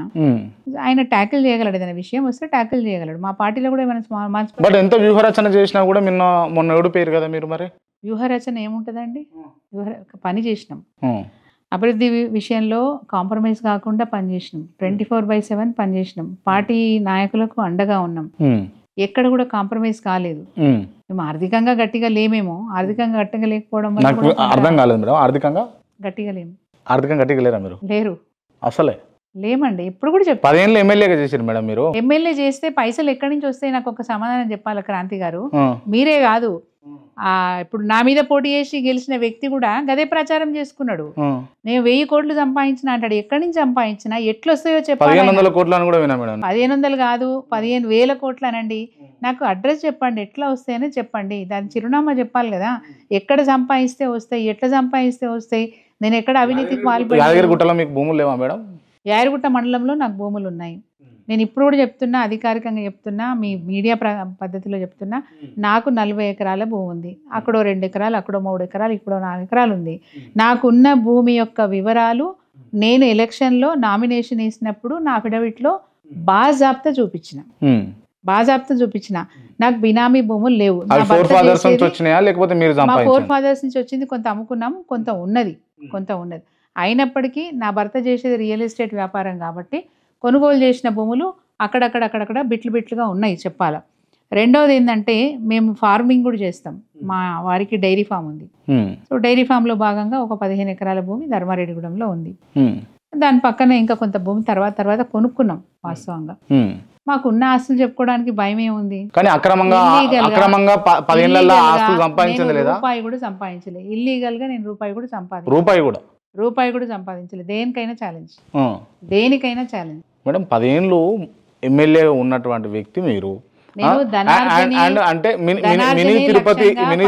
ట్యాకిల్ చేయగలడు, ఏదైనా విషయం వస్తే ట్యాకిల్ చేయగలడు. మా పార్టీలో కూడా ఏమైనా బట్ ఎంత వ్యూహరచన చేసినా కూడా మొన్న ఓడిపోయారు కదా మీరు. మరి వ్యూహరచన ఏముంటుందండి? పని చేసినాం, అభివృద్ధి విషయంలో కాంప్రమైజ్ కాకుండా పనిచేసినాం, 24/7 పనిచేసినాం, పార్టీ నాయకులకు అండగా ఉన్నాం, ఎక్కడ కూడా కాంప్రమైజ్ కాలేదు. మేము ఆర్థికంగా గట్టిగా లేమేమో, ఆర్థికంగా గట్టిగా లేకపోవడం నాకు అర్థం కాలేదు మేడం. ఆర్థికంగా గట్టిగా లేము. ఆర్థికంగా గట్టిగా లేరా మీరు? లేరు, అసలే లేమండి. ఎప్పుడు కూడా చెప్పారు. 10 ఏళ్ళు ఎమ్మెల్యేగా చేశారు మేడం మీరు. ఎమ్మెల్యే చేస్తే పైసలు ఎక్కడి నుంచి వస్తాయి? నాకు ఒక సమాధానం చెప్పాలి క్రాంతి గారు. మీరే కాదు, ఇప్పుడు నా మీద పోటీ చేసి గెలిచిన వ్యక్తి కూడా గదే ప్రచారం చేసుకున్నాడు. నేను 1000 కోట్లు సంపాదించిన అంటాడు. ఎక్కడి నుంచి సంపాదించిన, ఎట్లా వస్తాయో చెప్పాలి. 1500 కోట్లు అని కూడా విన్నా మేడం. 1500 కాదు, 15,000 కోట్లు అనండి. నాకు అడ్రస్ చెప్పండి, ఎట్లా వస్తాయని చెప్పండి. దాని చిరునామా చెప్పాలి కదా. ఎక్కడ సంపాదిస్తే వస్తాయి, ఎట్లా సంపాదిస్తే వస్తాయి, నేను ఎక్కడ అవినీతికి పాల్పడి. యాదగిరిగుట్టలో మీకు భూములు లేవా మేడం? యాదగిరిగుట్ట మండలంలో నాకు భూములు ఉన్నాయి. నేను ఇప్పుడు కూడా చెప్తున్నా, అధికారికంగా చెప్తున్నా, మీ మీడియా పద్ధతిలో చెప్తున్నా, నాకు 40 ఎకరాల భూమి ఉంది. అక్కడో 2 ఎకరాలు, అక్కడో 3 ఎకరాలు, ఇక్కడో 4 ఎకరాలు ఉంది. నాకున్న భూమి యొక్క వివరాలు నేను ఎలక్షన్లో నామినేషన్ వేసినప్పుడు నా అఫిడవిట్లో బాజాబ్తా చూపించిన. నాకు బినామీ భూములు లేవు. మా ఫోర్ ఫాదర్స్ నుంచి వచ్చింది కొంత అమ్ముకున్నాము, కొంత ఉన్నది. అయినప్పటికీ నా భర్త చేసేది రియల్ ఎస్టేట్ వ్యాపారం కాబట్టి కొనుగోలు చేసిన భూములు అక్కడక్కడ బిట్లుగా ఉన్నాయి చెప్పాలా. రెండవది ఏంటంటే, మేము ఫార్మింగ్ కూడా చేస్తాం. మా వారికి డైరీ ఫామ్ ఉంది. సో డైరీ ఫామ్లో భాగంగా ఒక 15 ఎకరాల భూమి ధర్మారెడ్డిగూడెంలో ఉంది. దాని పక్కన ఇంకా కొంత భూమి తర్వాత కొనుక్కున్నాం. వాస్తవంగా మాకున్న ఆస్తులు చెప్పుకోవడానికి భయం ఏముంది? కానీ అక్రమంగా 10 ఏళ్లలో ఆస్తులు సంపాదించలేదు లేదా? రూపాయి కూడా సంపాదించలేదు. ఇల్లీగల్ గా నేను రూపాయి కూడా సంపాదించలేదు. దేనికైనా ఛాలెంజ్. మేడం 10 ఏళ్ళు ఎమ్మెల్యే ఉన్నటువంటి వ్యక్తి మీరు. అంటే మినీ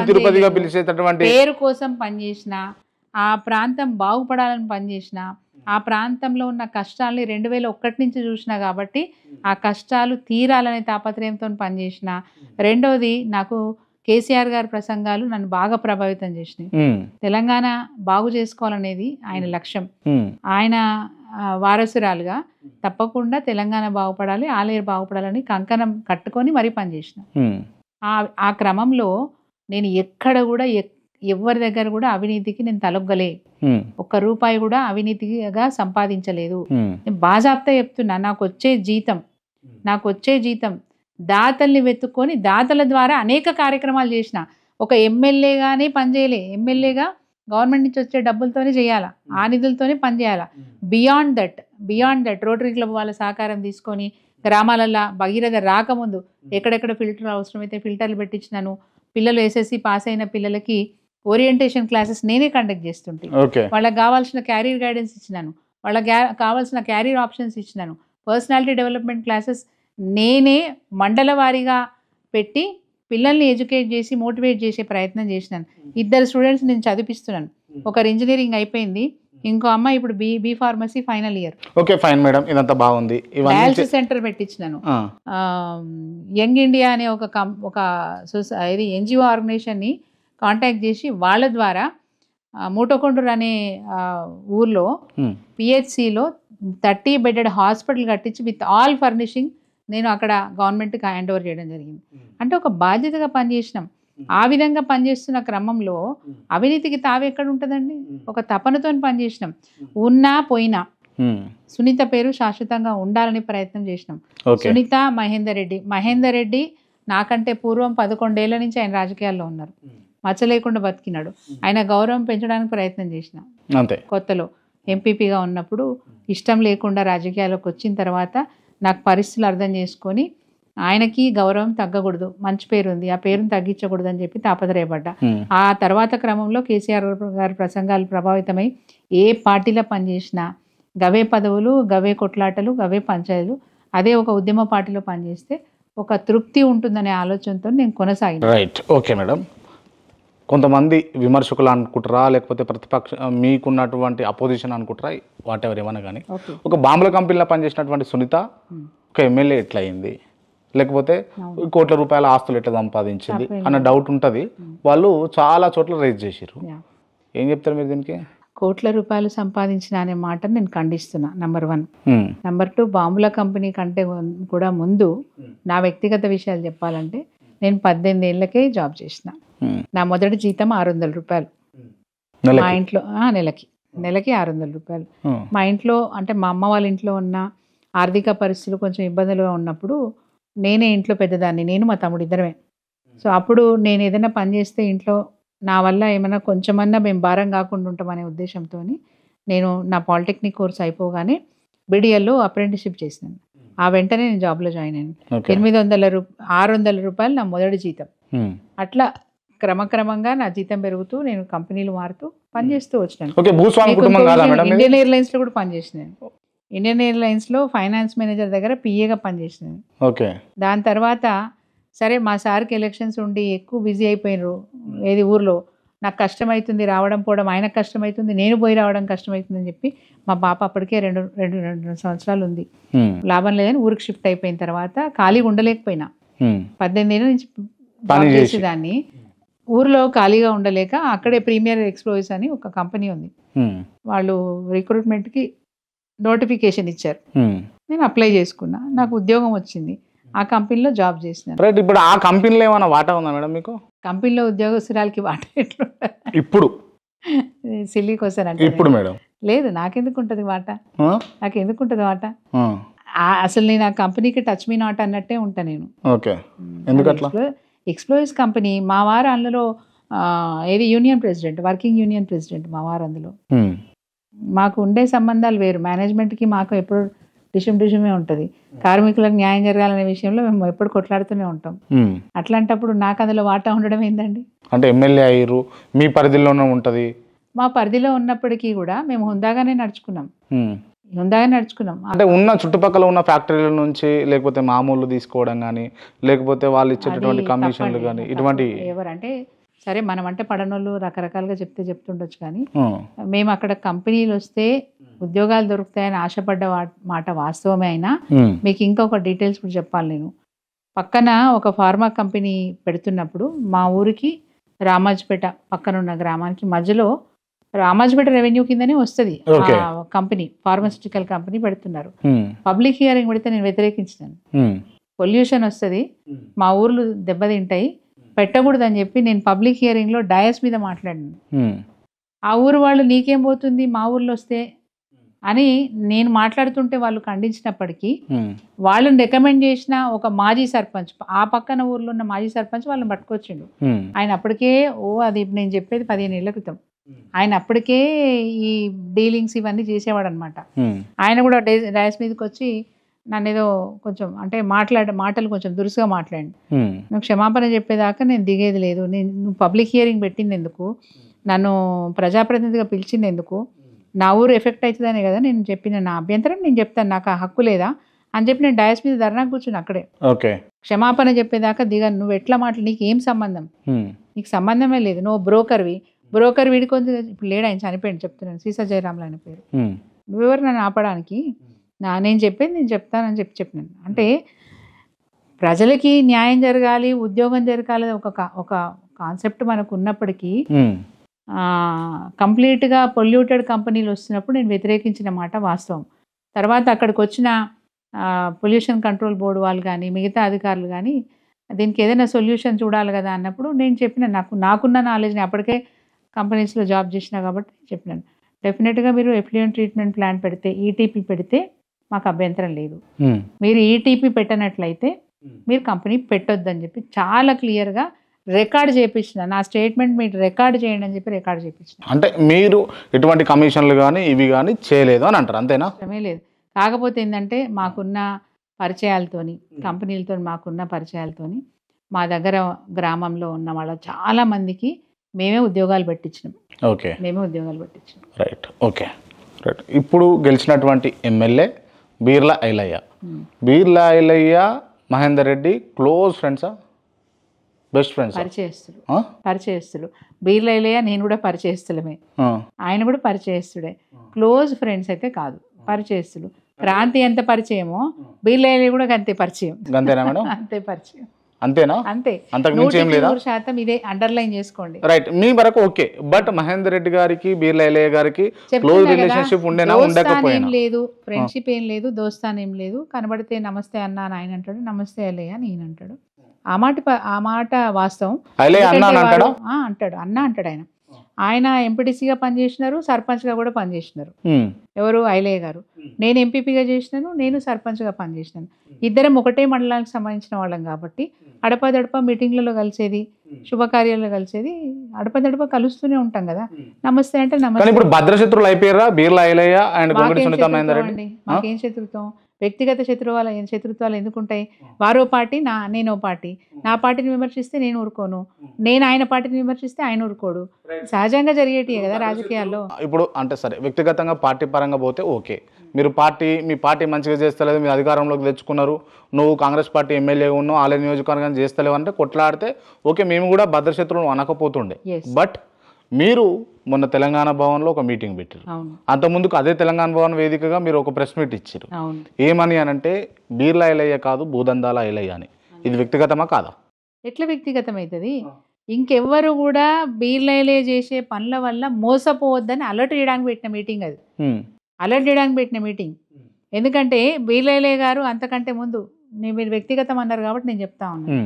తిరుపతిగా పిలిచేటటువంటి పేరు కోసం పనిచేసిన, ఆ ప్రాంతం బాగుపడాలని పనిచేసిన, ఆ ప్రాంతంలో ఉన్న కష్టాలని 2001 నుంచి చూసినా కాబట్టి ఆ కష్టాలు తీరాలనే తాపత్రయంతో పనిచేసిన. రెండోది, నాకు కేసీఆర్ గారి ప్రసంగాలు నన్ను బాగా ప్రభావితం చేసినాయి. తెలంగాణ బాగు చేసుకోవాలనేది ఆయన లక్ష్యం. ఆయన వారసురాలుగా తప్పకుండా తెలంగాణ బాగుపడాలి, ఆలేరు బాగుపడాలని కంకణం కట్టుకొని మరీ పనిచేసిన. ఆ క్రమంలో నేను ఎక్కడ కూడా ఎవరి దగ్గర కూడా అవినీతికి నేను తలొగ్గలే. 1 రూపాయి కూడా అవినీతిగా సంపాదించలేదు. నేను బాజాప్తా చెప్తున్నా. నాకు వచ్చే జీతం దాతల్ని వెతుక్కొని దాతల ద్వారా అనేక కార్యక్రమాలు చేసిన. ఒక ఎమ్మెల్యేగానే పనిచేయలే. ఎమ్మెల్యేగా గవర్నమెంట్ నుంచి వచ్చే డబ్బులతోనే చేయాలా, ఆ నిధులతోనే పనిచేయాలా. బియాండ్ దట్ రోటరీ క్లబ్ వాళ్ళ సహకారం తీసుకొని గ్రామాలల్లో భగీరథ రాకముందు ఎక్కడెక్కడ ఫిల్టర్ అవసరమైతే ఫిల్టర్లు పెట్టించినాను. పిల్లలు ఎస్ఎస్సి పాస్ అయిన పిల్లలకి ఓరియంటేషన్ క్లాసెస్ నేనే కండక్ట్ చేస్తుంటే వాళ్ళకి కావాల్సిన క్యారియర్ గైడెన్స్ ఇచ్చినాను, వాళ్ళకి కావాల్సిన క్యారియర్ ఆప్షన్స్ ఇచ్చినాను. పర్సనాలిటీ డెవలప్మెంట్ క్లాసెస్ నేనే మండల వారీగా పెట్టి పిల్లల్ని ఎడ్యుకేట్ చేసి మోటివేట్ చేసే ప్రయత్నం చేసినాను. 2 స్టూడెంట్స్ నేను చదివిస్తున్నాను. ఒకరు ఇంజనీరింగ్ అయిపోయింది, ఇంకో అమ్మాయి ఇప్పుడు B pharmacy final year. Okay, fine madam, ఇదంతా బాగుంది. డయాలసిస్ సెంటర్ పెట్టించినాను. యంగ్ ఇండియా అనే ఒక ఎన్జిఓ ఆర్గనైజేషన్ని కాంటాక్ట్ చేసి వాళ్ళ ద్వారా మూటకొండూరు అనే ఊర్లో పిహెచ్సిలో 30 బెడెడ్ హాస్పిటల్ కట్టించి విత్ ఆల్ ఫర్నిషింగ్ నేను అక్కడ గవర్నమెంట్కి హ్యాండ్ ఓవర్ చేయడం జరిగింది. అంటే ఒక బాధ్యతగా పనిచేసినాం. ఆ విధంగా పనిచేస్తున్న క్రమంలో అవినీతికి తావు ఎక్కడ ఉంటుందండి? ఒక తపనతో పనిచేసినాం. ఉన్నా పోయినా సునీత పేరు శాశ్వతంగా ఉండాలని ప్రయత్నం చేసినాం. సునీత మహేందర్ రెడ్డి నాకంటే పూర్వం 11 ఏళ్ల నుంచి ఆయన రాజకీయాల్లో ఉన్నారు. మచ్చ లేకుండా బతికినాడు. ఆయన గౌరవం పెంచడానికి ప్రయత్నం చేసిన. కొత్తలో ఎంపీపీగా ఉన్నప్పుడు ఇష్టం లేకుండా రాజకీయాల్లోకి వచ్చిన తర్వాత నాకు పరిస్థితులు అర్థం చేసుకొని ఆయనకి గౌరవం తగ్గకూడదు, మంచి పేరు ఉంది, ఆ పేరును తగ్గించకూడదు అని చెప్పి తాపత్రయపడ్డా. ఆ తర్వాత క్రమంలో కేసీఆర్ గారి ప్రసంగాలు ప్రభావితమై ఏ పార్టీలో పనిచేసినా గవే పదవులు, గవే కొట్లాటలు, గవే పంచాయతీలు. అదే ఒక ఉద్యమ పార్టీలో పనిచేస్తే ఒక తృప్తి ఉంటుందనే ఆలోచనతో నేను కొనసాగిన. Right, okay madam. కొంతమంది విమర్శకులు అనుకుంటారా, లేకపోతే ప్రతిపక్ష మీకున్నటువంటి అపోజిషన్ అనుకుంటారా, వాట్ ఎవర్ ఏమన్నా కానీ, ఒక బాంబుల కంపెనీలో పనిచేసినటువంటి సునీత ఒక ఎమ్మెల్యే ఎట్లా అయింది, లేకపోతే కోట్ల రూపాయల ఆస్తులు ఎట్లా సంపాదించింది అన్న డౌట్ ఉంటుంది. వాళ్ళు చాలా చోట్ల రైజ్ చేసారు. ఏం చెప్తారు మీరు దీనికి? కోట్ల రూపాయలు సంపాదించిన అనే మాటను నేను ఖండిస్తున్నా. నంబర్ 1. నంబర్ 2, బాంబుల కంపెనీ కంటే కూడా ముందు నా వ్యక్తిగత విషయాలు చెప్పాలంటే నేను 18 ఏళ్ళకే జాబ్ చేసిన. నా మొదటి జీతం 600 రూపాయలు మా ఇంట్లో. నెలకి 600 రూపాయలు. మా ఇంట్లో అంటే మా అమ్మ వాళ్ళ ఇంట్లో ఉన్న ఆర్థిక పరిస్థితులు కొంచెం ఇబ్బందులుగా ఉన్నప్పుడు నేనే ఇంట్లో పెద్దదాన్ని, నేను మా తమ్ముడు ఇద్దరమే. సో అప్పుడు నేను ఏదైనా పని చేస్తే ఇంట్లో నా వల్ల ఏమైనా కొంచెమన్నా మేము భారం కాకుండా ఉంటామనే ఉద్దేశంతో నేను నా పాలిటెక్నిక్ కోర్స్ అయిపోగానే బిడిఎల్లో అప్రెంటిస్షిప్ చేసినాను. ఆ వెంటనే నేను జాబ్లో జాయిన్ అయ్యాను. 600 రూపాయలు నా మొదటి జీతం. అట్లా క్రమక్రమంగా నా జీతం పెరుగుతూ నేను కంపెనీలు మారుతూ పనిచేస్తూ వచ్చినాను. ఇండియన్ ఎయిర్లైన్స్లో కూడా పనిచేసినాను. ఇండియన్ ఎయిర్లైన్స్లో ఫైనాన్స్ మేనేజర్ దగ్గర పిఏగా పనిచేసినాను. దాని తర్వాత సరే మా సార్కి ఎలక్షన్స్ ఉండి ఎక్కువ బిజీ అయిపోయినారు. ఏది ఊర్లో నాకు కష్టమవుతుంది రావడం పోవడం, ఆయనకు కష్టమవుతుంది, నేను పోయి రావడం కష్టమవుతుందని చెప్పి మా పాప అప్పటికే రెండు సంవత్సరాలు ఉంది, లాభం లేదని ఊరికి షిఫ్ట్ అయిపోయిన తర్వాత ఖాళీగా ఉండలేకపోయినా. 18 ఏళ్ళ నుంచి చేసేదాన్ని. ఊర్లో ఖాళీగా ఉండలేక అక్కడే ప్రీమియర్ ఎక్స్ప్లోయిస్ అని ఒక కంపెనీ ఉంది, వాళ్ళు రిక్రూట్మెంట్కి నోటిఫికేషన్ ఇచ్చారు. నేను అప్లై చేసుకున్నా, నాకు ఉద్యోగం వచ్చింది. ఆ కంపెనీలో జాబ్ చేసినాను. రైట్. ఇప్పుడు ఆ కంపెనీలో ఏమైనా వాటా ఉందా మేడం మీకు? కంపెనీలో ఉద్యోగస్తురాలకి వాటా ఎట్లుంటా ఇప్పుడు సిల్లీ క్వశ్చన్ అంటే ఇప్పుడు మేడం లేదు, నాకెందుకు ఉంటుంది వాటా? నాకెందుకు ఉంటుంది వాటా? అసలు నేను ఆ కంపెనీకి టచ్ మీ నాట్ అన్నట్టే ఉంటా నేను. ఓకే. ఎందుకట్లా? ఎక్స్ప్లోయిస్ కంపెనీ మా వారు అందులో ఏది union president, working union president మా వారు అందులో. మాకు ఉండే సంబంధాలు వేరు, మేనేజ్మెంట్కి మాకు ఎప్పుడు డిషమే ఉంటుంది. కార్మికులకు న్యాయం జరగాలనే విషయంలో మేము ఎప్పుడు కొట్లాడుతూనే ఉంటాం. అట్లాంటప్పుడు నాకు అందులో వాటా ఉండడం ఏందండి? అంటే ఎమ్మెల్యే అయ్యారు, మీ పరిధిలోనే ఉంటుంది. మా పరిధిలో ఉన్నప్పటికీ కూడా మేము హుందాగానే నడుచుకున్నాం. అంటే ఉన్న చుట్టుపక్కల ఉన్న ఫ్యాక్టరీల నుంచి లేకపోతే మామూలు తీసుకోవడం కానీ లేకపోతే వాళ్ళు ఇచ్చేటటువంటి కమిషన్లు కానీ ఇటువంటి ఎవరంటే సరే మనం అంటే పడనోళ్ళు రకరకాలుగా చెప్తుండొచ్చు, కానీ మేము అక్కడ కంపెనీలు వస్తే ఉద్యోగాలు దొరుకుతాయని ఆశపడ్డ మాట వాస్తవమే అయినా మీకు ఇంకొక డీటెయిల్స్ కూడా చెప్పాలి. నేను పక్కన ఒక ఫార్మా కంపెనీ పెడుతున్నప్పుడు మా ఊరికి రామాజ్పేట పక్కనున్న గ్రామానికి మధ్యలో రామాజ్పేట రెవెన్యూ కిందనే వస్తుంది కంపెనీ, ఫార్మాస్యూటికల్ కంపెనీ పెడుతున్నారు. పబ్లిక్ హియరింగ్ పెడితే నేను వ్యతిరేకించాను. పొల్యూషన్ వస్తుంది, మా ఊర్లు దెబ్బతింటాయి, పెట్టకూడదని చెప్పి నేను పబ్లిక్ హియరింగ్లో డయాస్ మీద మాట్లాడాను. ఆ ఊరు వాళ్ళు నీకేం పోతుంది మా ఊర్లో వస్తే అని నేను మాట్లాడుతుంటే వాళ్ళు ఖండించినప్పటికీ వాళ్ళని రికమెండ్ చేసిన ఒక మాజీ సర్పంచ్, ఆ పక్కన ఊర్లో ఉన్న మాజీ సర్పంచ్ వాళ్ళని పట్టుకొచ్చిండు. ఆయన అప్పటికే అది నేను చెప్పేది 15 ఏళ్ల క్రితం. ఆయన అప్పటికే ఈ డీలింగ్స్ ఇవన్నీ చేసేవాడు అనమాట. ఆయన కూడా డయాస్ మీదకి వచ్చి నన్ను ఏదో కొంచెం అంటే మాటలు కొంచెం దురుసుగా మాట్లాడి నువ్వు క్షమాపణ చెప్పేదాకా నేను దిగేది లేదు, నువ్వు పబ్లిక్ హియరింగ్ పెట్టింది ఎందుకు, నన్ను ప్రజాప్రతినిధిగా పిలిచింది ఎందుకు, నా ఊరు ఎఫెక్ట్ అవుతుందనే కదా నేను చెప్పిన, నా అభ్యంతరం నేను చెప్తాను, నాకు ఆ హక్కు లేదా అని చెప్పి నేను డయాస్ మీద ధర్నా కూర్చుని అక్కడే. క్షమాపణ చెప్పేదాకా దిగాను. నువ్వు ఎట్లా నీకు ఏం సంబంధం? నీకు సంబంధమే లేదు, నువ్వు బ్రోకర్ వీడికి ఇప్పుడు లేడు, ఆయన చనిపోయాడు చెప్తున్నాను, సీసా జయరాములు ఆయన పేరు. నువ్వెవరు నన్ను ఆపడానికి? నేను చెప్పేది నేను చెప్తానని చెప్పినాను. అంటే ప్రజలకి న్యాయం జరగాలి, ఉద్యోగం జరగాలి ఒక కాన్సెప్ట్ మనకు ఉన్నప్పటికీ కంప్లీట్గా పొల్యూటెడ్ కంపెనీలు వస్తున్నప్పుడు నేను వ్యతిరేకించిన మాట వాస్తవం. తర్వాత అక్కడికి వచ్చిన పొల్యూషన్ కంట్రోల్ బోర్డు వాళ్ళు కానీ మిగతా అధికారులు కానీ దీనికి ఏదైనా సొల్యూషన్ చూడాలి కదా అన్నప్పుడు నేను చెప్పిన, నాకున్న నాలెడ్జ్ని అప్పటికే కంపెనీస్లో జాబ్ చేసినా కాబట్టి చెప్పినాను, డెఫినెట్గా మీరు ఎఫ్లూయెంట్ ట్రీట్మెంట్ ప్లాంట్ పెడితే, ఈటీపీ పెడితే మాకు అభ్యంతరం లేదు, మీరు ఈటీపీ పెట్టనట్లయితే మీరు కంపెనీ పెట్టొద్దని చెప్పి చాలా క్లియర్గా రికార్డ్ చేయించిన, నా స్టేట్మెంట్ మీరు రికార్డ్ చేయండి అని చెప్పి రికార్డ్ చేయించిన. అంటే మీరు ఎటువంటి కమిషన్లు కానీ ఇవి కానీ చేయలేదు అని అంటారు, అంతేనా? లేదు. కాకపోతే ఏంటంటే మాకున్న పరిచయాలతోని, కంపెనీలతో మాకున్న పరిచయాలతోని మా దగ్గర గ్రామంలో ఉన్న వాళ్ళ చాలా మందికి మేమే ఉద్యోగాలు పెట్టించినాం. రైట్. ఓకే. రైట్. ఇప్పుడు గెలిచినటువంటి ఎమ్మెల్యే బీర్లా ఐలయ్య మహేందర్ రెడ్డి క్లోజ్ ఫ్రెండ్సా, బెస్ట్ ఫ్రెండ్స్? పరిచయస్తులు. బీర్లా ఐలయ్య నేను కూడా పరిచయస్తులమే, ఆయన కూడా పరిచయస్తుడే. క్లోజ్ ఫ్రెండ్స్ అయితే కాదు, పరిచయస్తులు. క్రాంతి ఎంత పరిచయమో బీర్లా ఐలయ్య కూడా అంతే పరిచయం. అంతేనా మేడం? అంతే పరిచయం. అంతేనా? అంతే. అంతకు మించి ఏం లేదా? 100% ఇదే అండర్లైన్ చేసుకోండి. రైట్, మీ వరకు ఓకే. బట్ మహేందర్ రెడ్డి గారికి బీర్లా ఎల్లయ్య గారికి క్లోజ్ రిలేషన్షిప్ ఉండేనా ఉండకపోయినా? లేదు, ఫ్రెండ్షిప్ ఏం లేదు, దోస్తాన్ ఏం లేదు. కనబడితే నమస్తే అన్న అని ఆయన అంటాడు, నమస్తే అల్లయ్య అని ఈయన అంటాడు. ఆ మాట వాస్తవం. అంటాడు, అన్న అంటాడు. ఆయన ఎంపీటీసీగా పనిచేసినారు, సర్పంచ్గా కూడా పనిచేసినారు. ఎవరు? ఐలయ్య గారు. నేను ఎంపీపీగా చేసినాను, నేను సర్పంచ్గా పనిచేసినాను. ఇద్దరం ఒకటే మండలానికి సంబంధించిన వాళ్ళం కాబట్టి అడపదడప మీటింగ్లలో కలిసేది, శుభకార్యాల్లో కలిసేది, అడపదడప కలుస్తూనే ఉంటాం కదా. నమస్తే అంటే నమస్తే. ఇప్పుడు భద్రశత్రులు అయిపోయారా బీర్లా ఎల్లయ్య అండ్ గొంగడి సునీత మహేందర్ రెడ్డి? మాకేం శత్రుత్వం? వ్యక్తిగత శత్రుత్వాలు ఎందుకుంటాయి? వారో పార్టీ, నేనో పార్టీ. నా పార్టీని విమర్శిస్తే నేను ఊరుకోను, నేను ఆయన పార్టీని విమర్శిస్తే ఆయన ఊరుకోడు. సహజంగా జరిగేటియే కదా రాజకీయాల్లో. ఇప్పుడు అంటే సరే, వ్యక్తిగతంగా పార్టీ పరంగా పోతే ఓకే. మీరు మీ పార్టీ మంచిగా చేస్తలేదు, మీరు అధికారంలోకి తెచ్చుకున్నారు, నువ్వు కాంగ్రెస్ పార్టీ ఎమ్మెల్యే ఉన్నావు, ఆలయ నియోజకవర్గాన్ని చేస్తలేవు అంటే కొట్లాడితే ఓకే, మేము కూడా భద్రశత్రువులు అనకపోతుండే. బట్ మీరు మొన్న తెలంగాణ భవన్లో ఒక మీటింగ్ పెట్టారు. అంతకుముందుకు అదే తెలంగాణ భవన్ వేదికగా మీరు ఒక ప్రెస్ మీట్ ఇచ్చారు. ఏమని అనంటే బీర్లా ఎల్లయ్య కాదు, భూదందాల ఎల్లయ్య అని. ఇది వ్యక్తిగతమా కాదా? ఎట్లా వ్యక్తిగతం అవుతుంది? ఇంకెవ్వరు కూడా బీర్లా ఎల్లయ్య చేసే పనుల వల్ల మోసపోవద్దని అలర్ట్ చేయడానికి పెట్టిన మీటింగ్ అది. అలర్ట్ చేయడానికి పెట్టిన మీటింగ్. ఎందుకంటే బీర్లా ఎల్లయ్య గారు అంతకంటే ముందు, మీరు వ్యక్తిగతం అన్నారు కాబట్టి నేను చెప్తా ఉన్నాను,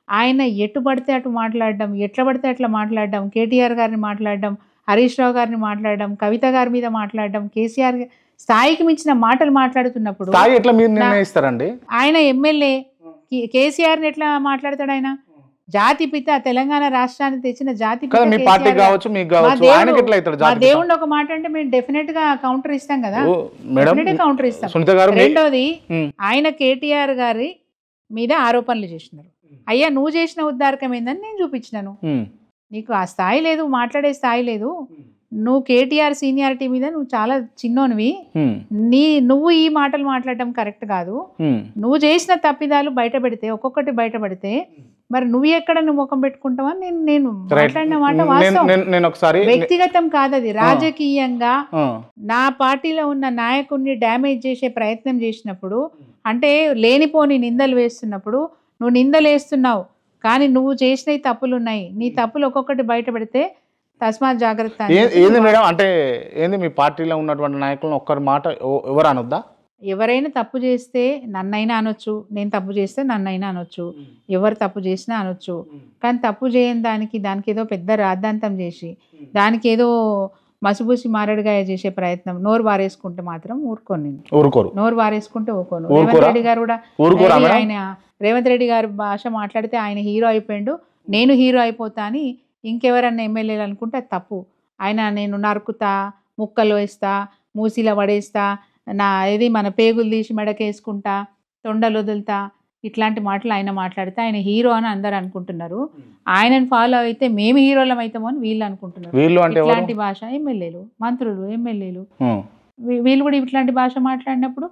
ఆయన ఎటు పడితే అటు మాట్లాడడం, ఎట్లా పడితే అట్లా మాట్లాడడం, కేటీఆర్ గారిని మాట్లాడడం, హరీష్ రావు గారిని మాట్లాడడం, కవిత గారి మీద మాట్లాడడం, కేసీఆర్ స్థాయికి మించిన మాటలు మాట్లాడుతున్నప్పుడు ఆయన ఎమ్మెల్యే కేసీఆర్ని ఎట్లా మాట్లాడతాడు? ఆయన జాతి పిత, తెలంగాణ రాష్ట్రాన్ని తెచ్చిన జాతి పిత. మా దేవుడు ఒక మాట అంటే మేము డెఫినెట్ గా కౌంటర్ ఇస్తాం కదా, కౌంటర్ ఇస్తాం. రెండోది, ఆయన కేటీఆర్ గారి మీద ఆరోపణలు చేసినారు. అయ్యా, నువ్వు చేసిన ఉద్దారకం ఏందని నేను చూపించినాను. నీకు ఆ స్థాయి లేదు, మాట్లాడే స్థాయి లేదు. నువ్వు కేటీఆర్ సీనియారిటీ మీద నువ్వు చాలా చిన్నోనివి, నువ్వు ఈ మాటలు మాట్లాడటం కరెక్ట్ కాదు. నువ్వు చేసిన తప్పిదాలు బయట పెడితే, ఒక్కొక్కటి బయట పెడితే మరి నువ్వు ఎక్కడ నువ్వు ముఖం పెట్టుకుంటావని నేను మాట్లాడిన మాట వాస్తవం. వ్యక్తిగతం కాదు అది, రాజకీయంగా నా పార్టీలో ఉన్న నాయకుడిని డ్యామేజ్ చేసే ప్రయత్నం చేసినప్పుడు, అంటే లేనిపోని నిందలు వేస్తున్నప్పుడు, నువ్వు నిందలు వేస్తున్నావు కానీ నువ్వు చేసిన తప్పులు ఉన్నాయి, నీ తప్పులు ఒక్కొక్కటి బయట పెడితే తస్మాత్ జాగ్రత్త. ఏంది మేడం అంటే ఏంది, మీ పార్టీలో ఉన్నటువంటి నాయకులను ఒక్కరి మాట ఎవరు అనొద్దా? ఎవరైనా తప్పు చేస్తే నన్నైనా అనొచ్చు, నేను తప్పు చేస్తే నన్నైనా అనొచ్చు, ఎవరు తప్పు చేసినా అనొచ్చు. కానీ తప్పు చేయని దానికి ఏదో పెద్ద రాద్ధాంతం చేసి, దానికి ఏదో మసిబూసి మారడిగా చేసే ప్రయత్నం, నోరు వారేసుకుంటే మాత్రం ఊరుకోరు. నోరు వారేసుకుంటే ఊరుకోను. రేవంత్ రెడ్డి గారు కూడా, ఆయన రేవంత్ రెడ్డి గారు భాష మాట్లాడితే ఆయన హీరో అయిపోయిండు, నేను హీరో అయిపోతా అని ఇంకెవరన్నా ఎమ్మెల్యేలు అనుకుంటే తప్పు. ఆయన నేను నరుకుతా, ముక్కలు వేస్తా, మూసిలో పడేస్తా, మన పేగులు తీసి మెడకేసుకుంటా, తొండలు వదులుతా, ఇట్లాంటి మాటలు ఆయన మాట్లాడితే ఆయన హీరో అని అందరు అనుకుంటున్నారు. ఆయనను ఫాలో అయితే మేము హీరోలం అవుతామో అని వీళ్ళు అనుకుంటున్నారు. ఇట్లాంటి భాష ఎమ్మెల్యేలు, మంత్రులు, ఎమ్మెల్యేలు వీళ్ళు కూడా ఇట్లాంటి భాష మాట్లాడినప్పుడు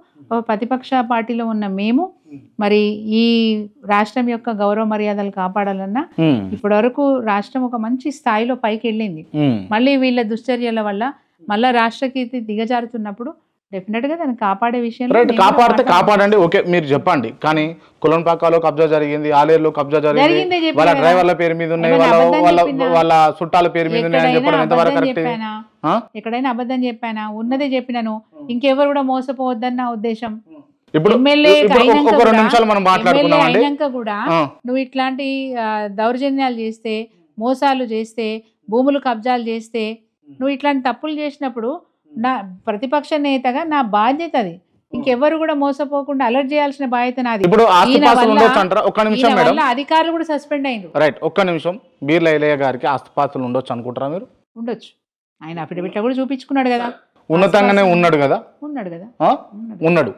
ప్రతిపక్ష పార్టీలో ఉన్న మేము మరి ఈ రాష్ట్రం యొక్క గౌరవ మర్యాదలు కాపాడాలన్నా, ఇప్పటి వరకు రాష్ట్రం ఒక మంచి స్థాయిలో పైకి వెళ్ళింది. మళ్ళీ వీళ్ళ దుశ్చర్యల వల్ల మళ్ళా రాష్ట్ర కీర్తి దిగజారుతున్నప్పుడు డెఫినెట్ గా దాన్ని కాపాడే విషయంలో కాపాడండి. ఓకే, మీరు చెప్పండి. కానీ కులంపాకాలో కబ్జా జరిగింది, ఆలేరులో కబ్జా జరిగింది, వాళ్ళ డ్రైవర్ల పేరు మీద ఉన్నాయి, వాళ్ళ చుట్టాల పేరు మీద ఉన్నాయి చెప్పడం ఎంతవరకు కరెక్ట్? ఎక్కడైనా అబద్ధం చెప్పానా? ఉన్నదే చెప్పినాను. ఇంకెవరు కూడా మోసపోవద్దని నా ఉద్దేశం. ఇప్పుడు అయినాక కూడా నువ్వు ఇట్లాంటి దౌర్జన్యాలు చేస్తే, మోసాలు చేస్తే, భూములు కబ్జాలు చేస్తే, నువ్వు ఇట్లాంటి తప్పులు చేసినప్పుడు నా ప్రతిపక్ష నేతగా నా బాధ్యత అది. ఇంకెవరు కూడా మోసపోకుండా అలర్ట్ చేయాల్సిన బాధ్యత నాది. అధికారులు కూడా సస్పెండ్ అయ్యారు. రైట్, ఒక్క నిమిషం. బీర్లా ఎల్లయ్య గారికి ఆస్తిపాస్తులు ఉండొచ్చు అనుకుంటారా మీరు? ఉండొచ్చు. ఆయన అఫిడవిట్ కూడా చూపించుకున్నాడు కదా, ఉన్నతంగానే ఉన్నాడు కదా. ఉన్నాడు.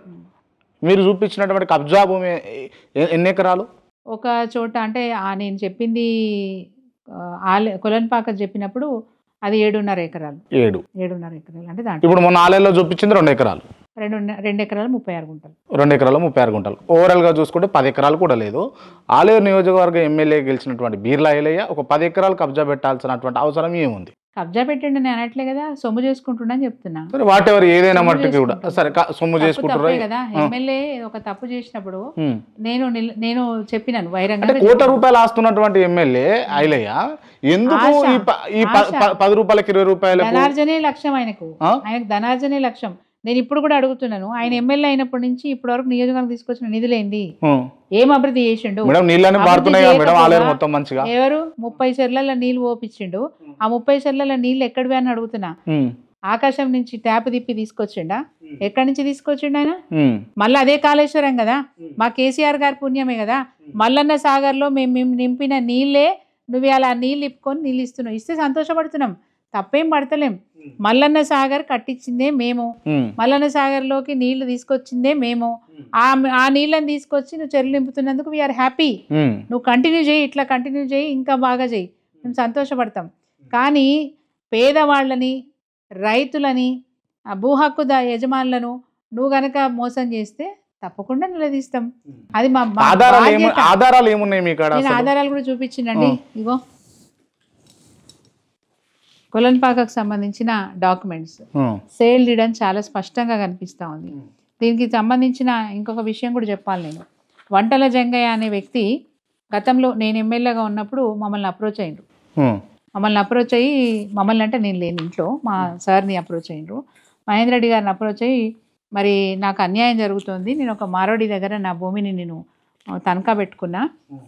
మీరు చూపించినటువంటి కబ్జా భూమి ఎన్ని ఎకరాలు? ఒక చోట అంటే నేను చెప్పింది కొలన్పాక చెప్పినప్పుడు అది 7.5 ఎకరాలు. 7.5 ఎకరాలు అంటే దాంట్లో ఇప్పుడు మొన్న ఆలయంలో చూపించింది 2 ఎకరాలు. 2 ఎకరాలు 36 గుంటలు. 2 ఎకరాలు 36 గుంటలు. ఓవరాల్ గా చూసుకుంటే 10 ఎకరాలు కూడా లేదు. ఆలయ నియోజకవర్గ ఎమ్మెల్యే గెలిచినటువంటి బీర్లా ఎల్లయ్య ఒక 10 ఎకరాలు కబ్జా పెట్టాల్సినటువంటి అవసరం ఏముంది? కబ్జా పెట్టండి నేను అనట్లే కదా, సొమ్ము చేసుకుంటున్నా అని చెప్తున్నా. సరే వాట్ ఎవర్ ఏదైనా సొమ్ము మట్టుకి కూడా చేసుకుంటాం. సరే సొమ్ము తప్పు చేసుకుంటారు తప్పే కదా. ఎమ్మెల్యే ఒక తప్పు చేసినప్పుడు నేను చెప్పినాను అంటే వైరంగా. కోట్ల రూపాయలు ఆస్తున్నటువంటి ఎమ్మెల్యే ఐలయ్య ఎందుకు ఆశ, ఈ ఆశ. 10 రూపాయలకి 20 రూపాయలకు ధనార్జనే లక్ష్యం ఆయనకు. ఆయనకు ధనార్జనే లక్ష్యం. నేను ఇప్పుడు కూడా అడుగుతున్నాను, ఆయన ఎమ్మెల్యే అయినప్పటి నుంచి ఇప్పటి వరకు నియోజకవర్గం తీసుకొచ్చిన నిధులేంది, ఏం అభివృద్ధి చేసిండు? మేడం నీళ్ళని పారుతున్నాయి కదా మేడం ఆలేరు మొత్తం మంచిగా. ఎవరు 30 చెర్లలో నీళ్లు పోపించిండు? ఆ 30 చెర్లలో నీళ్లు ఎక్కడివి అని అడుగుతున్నా. ఆకాశం నుంచి ట్యాప్ తిప్పి తీసుకొచ్చిండా? ఎక్కడి నుంచి తీసుకొచ్చిండు ఆయన? మళ్ళీ అదే కాళేశ్వరం కదా, మా కేసీఆర్ గారి పుణ్యమే కదా. మల్లన్న సాగర్ లో మేము నింపిన నీళ్ళే నువ్వు అలా నీళ్ళు ఇప్పుకొని నీళ్ళు ఇస్తున్నావు. ఇస్తే సంతోషపడుతున్నాం, తప్పేం పడతలేం. మల్లన్న సాగర్ కట్టించిందే మేము, మల్లన్న సాగర్ లోకి నీళ్లు తీసుకొచ్చిందే మేము. ఆ నీళ్ళని తీసుకొచ్చి నువ్వు చెరువు నింపుతున్నందుకు వీఆర్ హ్యాపీ. నువ్వు కంటిన్యూ చేయి, ఇట్లా కంటిన్యూ చేయి, ఇంకా బాగా చేయి, మేము సంతోషపడతాం. కానీ పేదవాళ్ళని, రైతులని, ఆ భూ హక్కు యజమానులను నువ్వు గనక మోసం చేస్తే తప్పకుండా నిలదీస్తాం. అది మా ఆధారాలు ఏమున్నాయి మీకు? నేను ఆధారాలు కూడా చూపించిందండి. ఇగో కొలన్పాకకు సంబంధించిన డాక్యుమెంట్స్, సేల్ డీడ్ అని చాలా స్పష్టంగా కనిపిస్తూ ఉంది. దీనికి సంబంధించిన ఇంకొక విషయం కూడా చెప్పాలి. నేను వంటల జంగయ్య అనే వ్యక్తి గతంలో నేను ఎమ్మెల్యేగా ఉన్నప్పుడు మమ్మల్ని అప్రోచ్ అయ్యిండ్రు. మమ్మల్ని అంటే నేను లేని ఇంట్లో మా సార్ని అప్రోచ్ అయ్యిండ్రు. మహేందర్ రెడ్డి గారిని అప్రోచ్ అయ్యి, మరి నాకు అన్యాయం జరుగుతుంది, నేను ఒక మారోడి దగ్గర నా భూమిని నేను తనఖా పెట్టుకున్నా,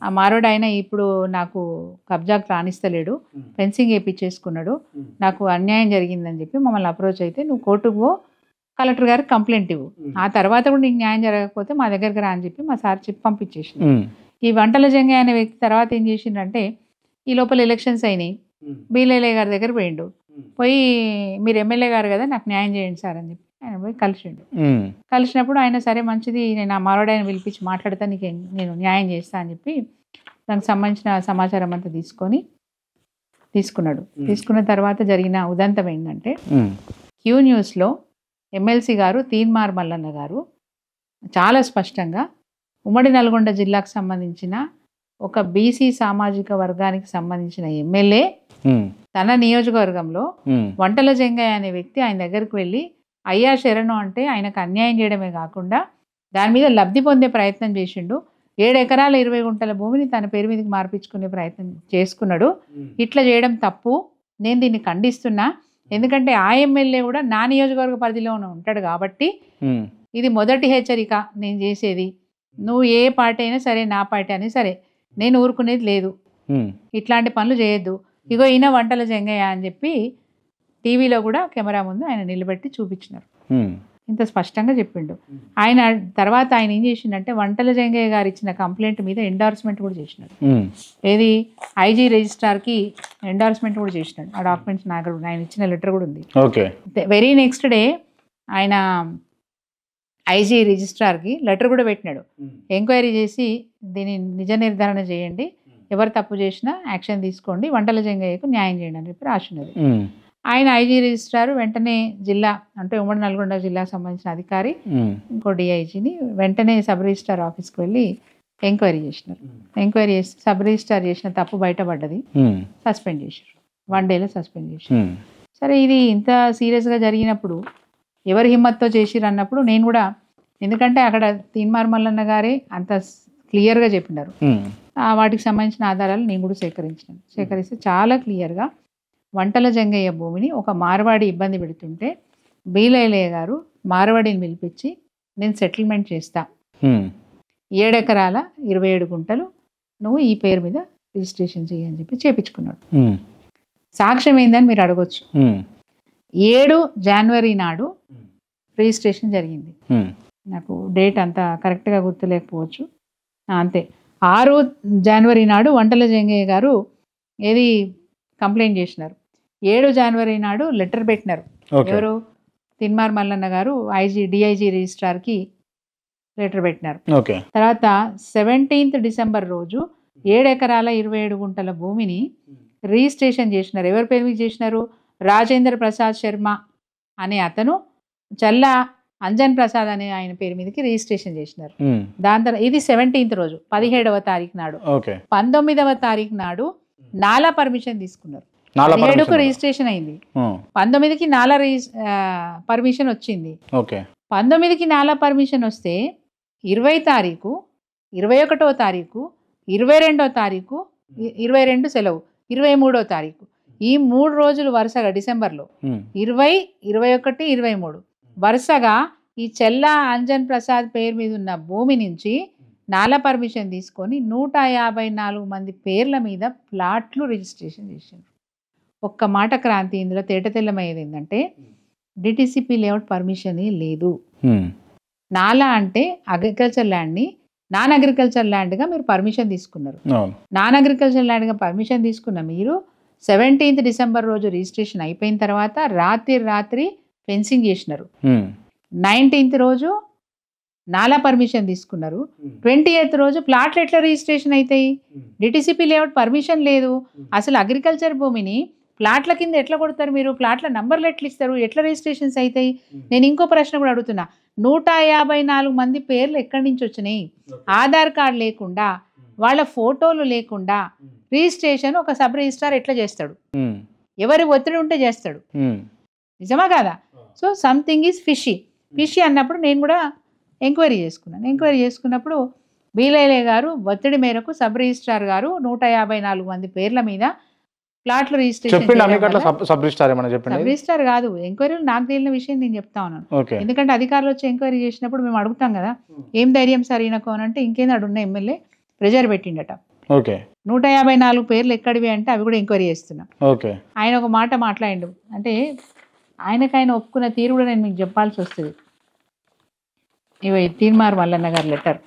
ఆ మారోడు ఆయన ఇప్పుడు నాకు కబ్జాకు రాణిస్తలేడు, ఫెన్సింగ్ వేయించేసుకున్నాడు, నాకు అన్యాయం జరిగిందని చెప్పి మమ్మల్ని అప్రోచ్ అయితే, నువ్వు కోర్టుకు పో, కలెక్టర్ గారికి కంప్లైంట్ ఇవ్వు, ఆ తర్వాత కూడా నీకు న్యాయం జరగకపోతే మా దగ్గరికి రా అని చెప్పి మా సార్ చెప్పి పంపించేసి. ఈ వంటల జంగయ్య అనే వ్యక్తి తర్వాత ఏం చేసిండంటే, ఈ లోపల ఎలక్షన్స్ అయినాయి, బీఎల్ఏ గారి దగ్గర పోయిండు. పోయి మీరు ఎమ్మెల్యే గారు కదా, నాకు న్యాయం చేయండి సార్ అని చెప్పి ఆయన పోయి కలిసిండు. కలిసినప్పుడు ఆయన సరే మంచిది, నేను ఆ మారోడాయన పిలిపించి మాట్లాడతా, నీకు నేను న్యాయం చేస్తా అని చెప్పి దానికి సంబంధించిన సమాచారం అంతా తీసుకున్నాడు. తీసుకున్న తర్వాత జరిగిన ఉదంతం ఏంటంటే, క్యూ న్యూస్లో ఎమ్మెల్సీ గారు తీన్మార్ మల్లన్న గారు చాలా స్పష్టంగా ఉమ్మడి నల్గొండ జిల్లాకు సంబంధించిన ఒక బీసీ సామాజిక వర్గానికి సంబంధించిన ఎమ్మెల్యే తన నియోజకవర్గంలో వంటల జంగయ్య అనే వ్యక్తి ఆయన దగ్గరికి వెళ్ళి, అయ్యా శరణు అంటే ఆయనకు అన్యాయం చేయడమే కాకుండా దాని మీద లబ్ధి పొందే ప్రయత్నం చేసిండు. 7 ఎకరాల 20 గుంటల భూమిని తన పేరు మీదకి మార్పించుకునే ప్రయత్నం చేసుకున్నాడు. ఇట్లా చేయడం తప్పు, నేను దీన్ని ఖండిస్తున్నా. ఎందుకంటే ఆ ఎమ్మెల్యే కూడా నా నియోజకవర్గ పరిధిలో ఉంటాడు కాబట్టి ఇది మొదటి హెచ్చరిక నేను చేసేది. నువ్వు ఏ పార్టీ అయినా సరే, నా పార్టీ అయినా సరే, నేను ఊరుకునేది లేదు, ఇట్లాంటి పనులు చేయొద్దు. ఇగో ఈయన వంటల జంగయ్య అని చెప్పి టీవీలో కూడా కెమెరా ముందు ఆయన నిలబెట్టి చూపించినారు. ఇంత స్పష్టంగా చెప్పిండు. ఆయన తర్వాత ఆయన ఏం చేసిండంటే, వంటల జంగయ్య గారు ఇచ్చిన కంప్లైంట్ మీద ఎండార్స్మెంట్ కూడా చేసినాడు. ఏది ఐజీ రిజిస్ట్రార్కి ఎండార్స్మెంట్ కూడా చేసినాడు. ఆ డాక్యుమెంట్స్ నాకు ఆయన ఇచ్చిన లెటర్ కూడా ఉంది. వెరీ నెక్స్ట్ డే ఆయన ఐజీ రిజిస్ట్రార్కి లెటర్ కూడా పెట్టినాడు. ఎంక్వైరీ చేసి దీన్ని నిజ నిర్ధారణ చేయండి, ఎవరు తప్పు చేసినా యాక్షన్ తీసుకోండి, వంటల జంగయ్యకు న్యాయం చేయండి అని చెప్పి రాసినది. ఆయన ఐజీ రిజిస్ట్రార్ వెంటనే జిల్లా అంటే ఉమ్మడి నల్గొండ జిల్లాకు సంబంధించిన అధికారి ఇంకో డిఐజీని వెంటనే సబ్ రిజిస్ట్రార్ ఆఫీస్కి వెళ్ళి ఎంక్వైరీ చేసినారు. ఎంక్వైరీ చేసి సబ్ రిజిస్ట్రార్ చేసిన తప్పు బయటపడ్డది, సస్పెండ్ చేశారు, 1 డేలో సస్పెండ్ చేశారు. సరే ఇది ఇంత సీరియస్గా జరిగినప్పుడు ఎవరి హిమ్మత్తో చేసిరు అన్నప్పుడు నేను కూడా, ఎందుకంటే అక్కడ తీన్మార్ మల్లన్న గారే అంత క్లియర్గా చెప్పినారు, వాటికి సంబంధించిన ఆధారాలు నేను కూడా సేకరిస్తే చాలా క్లియర్గా వంటల జంగయ్య భూమిని ఒక మార్వాడి ఇబ్బంది పెడుతుంటే బీలైలయ్య గారు మార్వాడిని పిలిపించి నేను సెటిల్మెంట్ చేస్తా, 7 ఎకరాల 27 గుంటలు నువ్వు ఈ పేరు మీద రిజిస్ట్రేషన్ చేయని చెప్పి చేపించుకున్నాడు. సాక్ష్యం ఏందని మీరు అడగొచ్చు. 7 జనవరి నాడు రిజిస్ట్రేషన్ జరిగింది. నాకు డేట్ అంతా కరెక్ట్గా గుర్తులేకపోవచ్చు, అంతే. 6 జనవరి నాడు వంటల జంగయ్య గారు ఏది కంప్లైంట్ చేసినారు. 7 జనవరి నాడు లెటర్ పెట్టినారు. ఎవరు? తిన్మార్ మల్లన్న గారు డిఐజీ రిజిస్ట్రార్కి లెటర్ పెట్టినారు. తర్వాత 17 డిసెంబర్ రోజు 7 ఎకరాల 27 గుంటల భూమిని రిజిస్ట్రేషన్ చేసినారు. ఎవరి పేరు మీద చేసినారు? రాజేంద్ర ప్రసాద్ శర్మ అనే అతను చల్లా అంజన్ ప్రసాద్ అనే ఆయన పేరు మీదకి రిజిస్ట్రేషన్ చేసినారు. దాని తర్వాత ఇది 17th రోజు, 17వ తారీఖు నాడు. 19వ తారీఖు నాడు నాలా పర్మిషన్ తీసుకున్నారు. 17కు రిజిస్ట్రేషన్ అయింది, 19కి నాలా పర్మిషన్ వచ్చింది. ఓకే, 19కి నాలా పర్మిషన్ వస్తే 20 తారీఖు, 21వ తారీఖు, 22వ తారీఖు, 22 సెలవు, 23వ తారీఖు, ఈ 3 రోజులు వరుసగా డిసెంబర్లో 20, 21, 23 వరుసగా ఈ చెల్లా అంజన్ ప్రసాద్ పేరు మీద ఉన్న భూమి నుంచి నాలా పర్మిషన్ తీసుకొని 154 మంది పేర్ల మీద ప్లాట్లు రిజిస్ట్రేషన్ చేశారు. ఒక్క మాట క్రాంతి, ఇందులో తేటతెల్లమయ్యేది ఏంటంటే డిటిసిపి లేఅవుట్ పర్మిషన్ లేదు. నాలా అంటే అగ్రికల్చర్ ల్యాండ్ని నాన్ అగ్రికల్చర్ ల్యాండ్గా మీరు పర్మిషన్ తీసుకున్నారు. నాన్ అగ్రికల్చర్ ల్యాండ్గా పర్మిషన్ తీసుకున్న మీరు 17th డిసెంబర్ రోజు రిజిస్ట్రేషన్ అయిపోయిన తర్వాత రాత్రి ఫెన్సింగ్ చేసినారు. 19th రోజు నాలా పర్మిషన్ తీసుకున్నారు. 20th రోజు ప్లాట్లు ఎట్లా రిజిస్ట్రేషన్ అవుతాయి? డిటిసిపి లేఅవుట్ పర్మిషన్ లేదు. అసలు అగ్రికల్చర్ భూమిని ప్లాట్ల కింద ఎట్లా కొడతారు మీరు? ప్లాట్ల నంబర్లు ఎట్లా ఇస్తారు? ఎట్లా రిజిస్ట్రేషన్స్ అవుతాయి? నేను ఇంకో ప్రశ్న కూడా అడుగుతున్నా, 154 మంది పేర్లు ఎక్కడి నుంచి వచ్చినాయి? ఆధార్ కార్డు లేకుండా, వాళ్ళ ఫోటోలు లేకుండా రిజిస్ట్రేషన్ ఒక సబ్ రిజిస్ట్రార్ ఎట్లా చేస్తాడు? ఎవరి ఒత్తిడి ఉంటే చేస్తాడు, నిజమా కాదా? సో సంథింగ్ ఈజ్ ఫిషీ అన్నప్పుడు నేను కూడా ఎంక్వైరీ చేసుకున్నాను. ఎంక్వైరీ చేసుకున్నప్పుడు బీలైలే గారు ఒత్తిడి మేరకు సబ్ రిజిస్ట్రార్ గారు 154 మంది పేర్ల మీద ప్లాట్లు రిజిస్ట్రేషన్. సబ్ రిజిస్ట్రార్ కాదు, ఎంక్వైరీలు నాకు తెలియని విషయం నేను చెప్తా ఉన్నాను. ఎందుకంటే అధికారులు వచ్చి ఎంక్వైరీ చేసినప్పుడు మేము అడుగుతాం కదా, ఏం ధైర్యం సార్ ఈయనకు అని అంటే, ఇంకేంది అడున్న ఎమ్మెల్యే ప్రెజర్ పెట్టిండట. 154 పేర్లు ఎక్కడివి అంటే అవి కూడా ఎంక్వైరీ చేస్తున్నా. ఆయన ఒక మాట మాట్లాడిండు, అంటే ఆయన ఒప్పుకున్న తీరు కూడా నేను మీకు చెప్పాల్సి వస్తుంది. ఇవి తీన్మార్ మల్లన్న గారి లెటర్.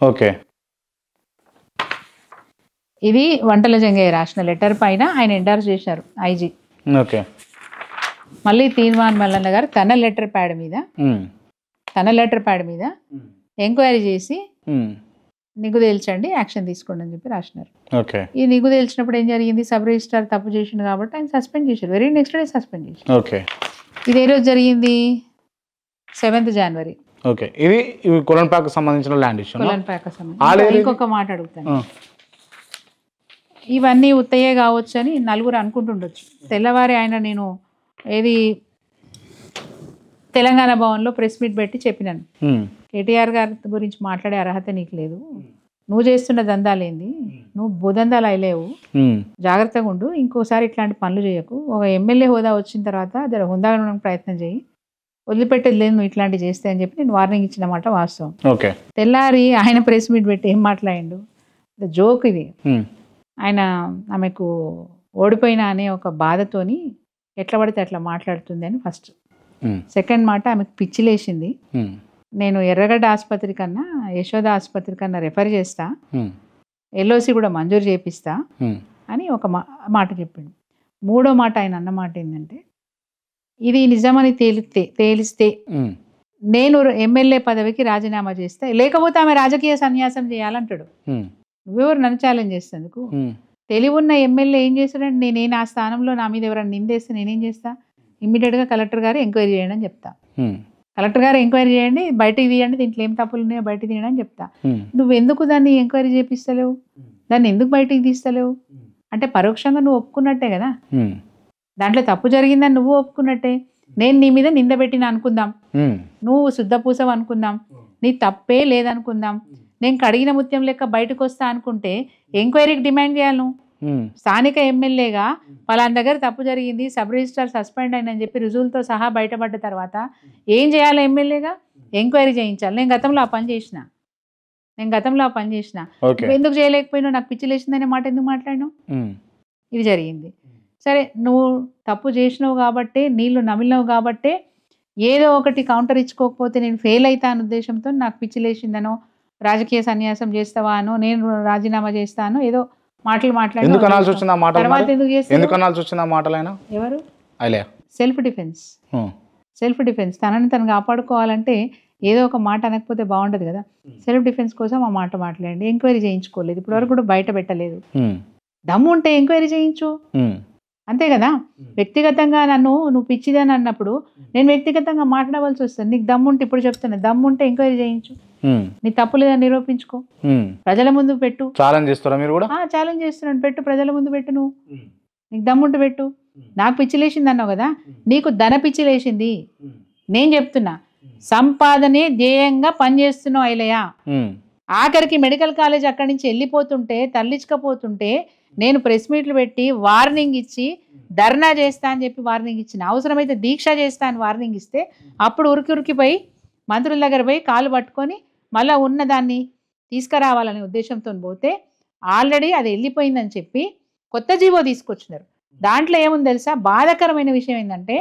ఓకే, ఇది వంటల జంగయ్య రాసిన లెటర్ పైన ఆయన ఎండార్స్ చేశారు ఐజీ. ఓకే, మళ్ళీ తీన్మార్ మల్లన్న గారు తన లెటర్ ప్యాడ్ మీద ఎంక్వైరీ చేసి నిగ్గు తేల్చండి, యాక్షన్ తీసుకోండి అని చెప్పి రాసినారు. ఈ నిగ్గు తేల్చినప్పుడు ఏం జరిగింది? సబ్ రిజిస్ట్రార్ తప్పు చేసిండు కాబట్టి ఆయన సస్పెండ్ చేశారు. వెరీ నెక్స్ట్ డే సస్పెండ్ చేశారు. ఇది ఏ రోజు జరిగింది? 7th జనవరి. ఇది కొలన్పాక్ సంబంధించిన ల్యాండ్ ఇష్యూ. ఇంకొక మాట అడుగుతాను, ఇవన్నీ ఉత్తయే కావచ్చు అని నలుగురు అనుకుంటుండొచ్చు. తెల్లవారి ఆయన నేను తెలంగాణ భవన్లో ప్రెస్ మీట్ పెట్టి చెప్పినాను, కేటీఆర్ గారి గురించి మాట్లాడే అర్హత నీకు లేదు, నువ్వు చేస్తున్న దందాలేంది, నువ్వు భూదందాలు అయ్యలేవు, జాగ్రత్తగా ఉండు, ఇంకోసారి ఇట్లాంటి పనులు చేయకు, ఒక ఎమ్మెల్యే హోదా వచ్చిన తర్వాత జర హుందాగా ఉండడానికి ప్రయత్నం చేయి, వదిలిపెట్టేది లేదు నువ్వు ఇట్లాంటివి చేస్తే అని చెప్పి నేను వార్నింగ్ ఇచ్చిన మాట వాస్తవం. తెల్లారి ఆయన ప్రెస్ మీట్ పెట్టి ఏం మాట్లాడిండు? జోక్ ఇది. ఆయన ఆమెకు ఓడిపోయినా అనే ఒక బాధతోని ఎట్లా పడితే అట్లా మాట్లాడుతుంది అని ఫస్ట్. సెకండ్ మాట, ఆమెకు పిచ్చిలేసింది, నేను ఎర్రగడ్డ ఆసుపత్రి కన్నా యశోద ఆసుపత్రి కన్నా రెఫర్ చేస్తా, ఎల్ఓసి కూడా మంజూరు చేపిస్తా అని ఒక మాట చెప్పిండు. మూడో మాట ఆయన అన్న మాట ఏంటంటే, ఇది నిజమని తేలిస్తే నేను ఎమ్మెల్యే పదవికి రాజీనామా చేస్తే, లేకపోతే ఆమె రాజకీయ సన్యాసం చేయాలంటాడు. నువ్వెవరు నన్ను ఛాలెంజ్ చేసేందుకు? తెలివి ఉన్న ఎమ్మెల్యే ఏం చేస్తాడంటే, నేను ఆ స్థానంలో నా మీద ఎవరైనా నిందేస్తే నేనేం చేస్తా? ఇమ్మీడియట్గా కలెక్టర్ గారు ఎంక్వైరీ చేయండి అని చెప్తా. కలెక్టర్ గారు ఎంక్వైరీ చేయండి, బయటకు తీయండి, దీంట్లో ఏం తప్పులు ఉన్నాయో బయటకు తీయండి అని చెప్తా. నువ్వు ఎందుకు దాన్ని ఎంక్వైరీ చేపిస్తలేవు? దాన్ని ఎందుకు బయటికి తీస్తలేవు? అంటే పరోక్షంగా నువ్వు ఒప్పుకున్నట్టే కదా, దాంట్లో తప్పు జరిగిందని నువ్వు ఒప్పుకున్నట్టే. నేను నీ మీద నింద పెట్టిన అనుకుందాం, నువ్వు శుద్ధపూసవు అనుకుందాం, నీ తప్పే లేదనుకుందాం, నేను కడిగిన ముత్యం లెక్క బయటకు వస్తా అనుకుంటే ఎంక్వైరీకి డిమాండ్ చేయాలి నువ్వు. స్థానిక ఎమ్మెల్యేగా పలానా దగ్గర తప్పు జరిగింది, సబ్ రిజిస్ట్రార్ సస్పెండ్ అయిందని చెప్పి రుజువులతో సహా బయటపడ్డ తర్వాత ఏం చేయాలి? ఎమ్మెల్యేగా ఎంక్వైరీ చేయించాలి. నేను గతంలో ఆ పని చేసిన ఎందుకు చేయలేకపోయినావు? నాకు పిచ్చి లేచిందనే మాట ఎందుకు మాట్లాడినావు? ఇది జరిగింది. సరే, నువ్వు తప్పు చేసినావు కాబట్టే, నీళ్లు నమిలినావు కాబట్టే ఏదో ఒకటి కౌంటర్ ఇచ్చుకోకపోతే నేను ఫెయిల్ అవుతాను ఉద్దేశంతో నాకు పిచ్చి లేచిందనో, రాజకీయ సన్యాసం చేస్తావా అనో, నేను రాజీనామా చేస్తాను ఏదో మాటలు మాట్లాడి ఎవరు? సెల్ఫ్ డిఫెన్స్ తనని తను కాపాడుకోవాలంటే ఏదో ఒక మాట అనకపోతే బాగుండదు కదా. సెల్ఫ్ డిఫెన్స్ కోసం ఆ మాట మాట్లాడండి. ఎంక్వైరీ చేయించుకోలేదు, ఇప్పటి వరకు కూడా బయట పెట్టలేదు. దమ్ము ఉంటే ఎంక్వైరీ చేయించు, అంతే కదా. వ్యక్తిగతంగా నువ్వు పిచ్చిదని అన్నప్పుడు నేను వ్యక్తిగతంగా మాట్లాడవలసి వస్తుంది. నీకు దమ్ముంటే, ఇప్పుడు చెప్తున్నా, దమ్ముంటే ఎంక్వైరీ చేయించు. నీ తప్పు లేదని నిరూపించుకో, ప్రజల ముందు పెట్టు. ఛాలెంజ్ చేస్తారా మీరు కూడా? ఛాలెంజ్ చేస్తున్నాను, పెట్టు, ప్రజల ముందు పెట్టు. నువ్వు నీకు దమ్ముంటు పెట్టు. నాకు పిచ్చి లేచింది అన్నావు కదా, నీకు ధన పిచ్చి లేచింది. నేను చెప్తున్నా, సంపాదనే ధ్యేయంగా పనిచేస్తున్నావు ఐలయ్య. ఆఖరికి మెడికల్ కాలేజ్ అక్కడి నుంచి వెళ్ళిపోతుంటే, తరలించకపోతుంటే నేను ప్రెస్ మీట్లు పెట్టి వార్నింగ్ ఇచ్చి ధర్నా చేస్తా అని చెప్పి వార్నింగ్ ఇచ్చిన, అవసరమైతే దీక్ష చేస్తా అని వార్నింగ్ ఇస్తే అప్పుడు ఉరికిపోయి మంత్రుల దగ్గర పోయి కాలు పట్టుకొని మళ్ళీ ఉన్నదాన్ని తీసుకురావాలనే ఉద్దేశంతో పోతే ఆల్రెడీ అది వెళ్ళిపోయిందని చెప్పి కొత్త జీవో తీసుకొచ్చినారు. దాంట్లో ఏముంది తెలుసా, బాధాకరమైన విషయం ఏంటంటే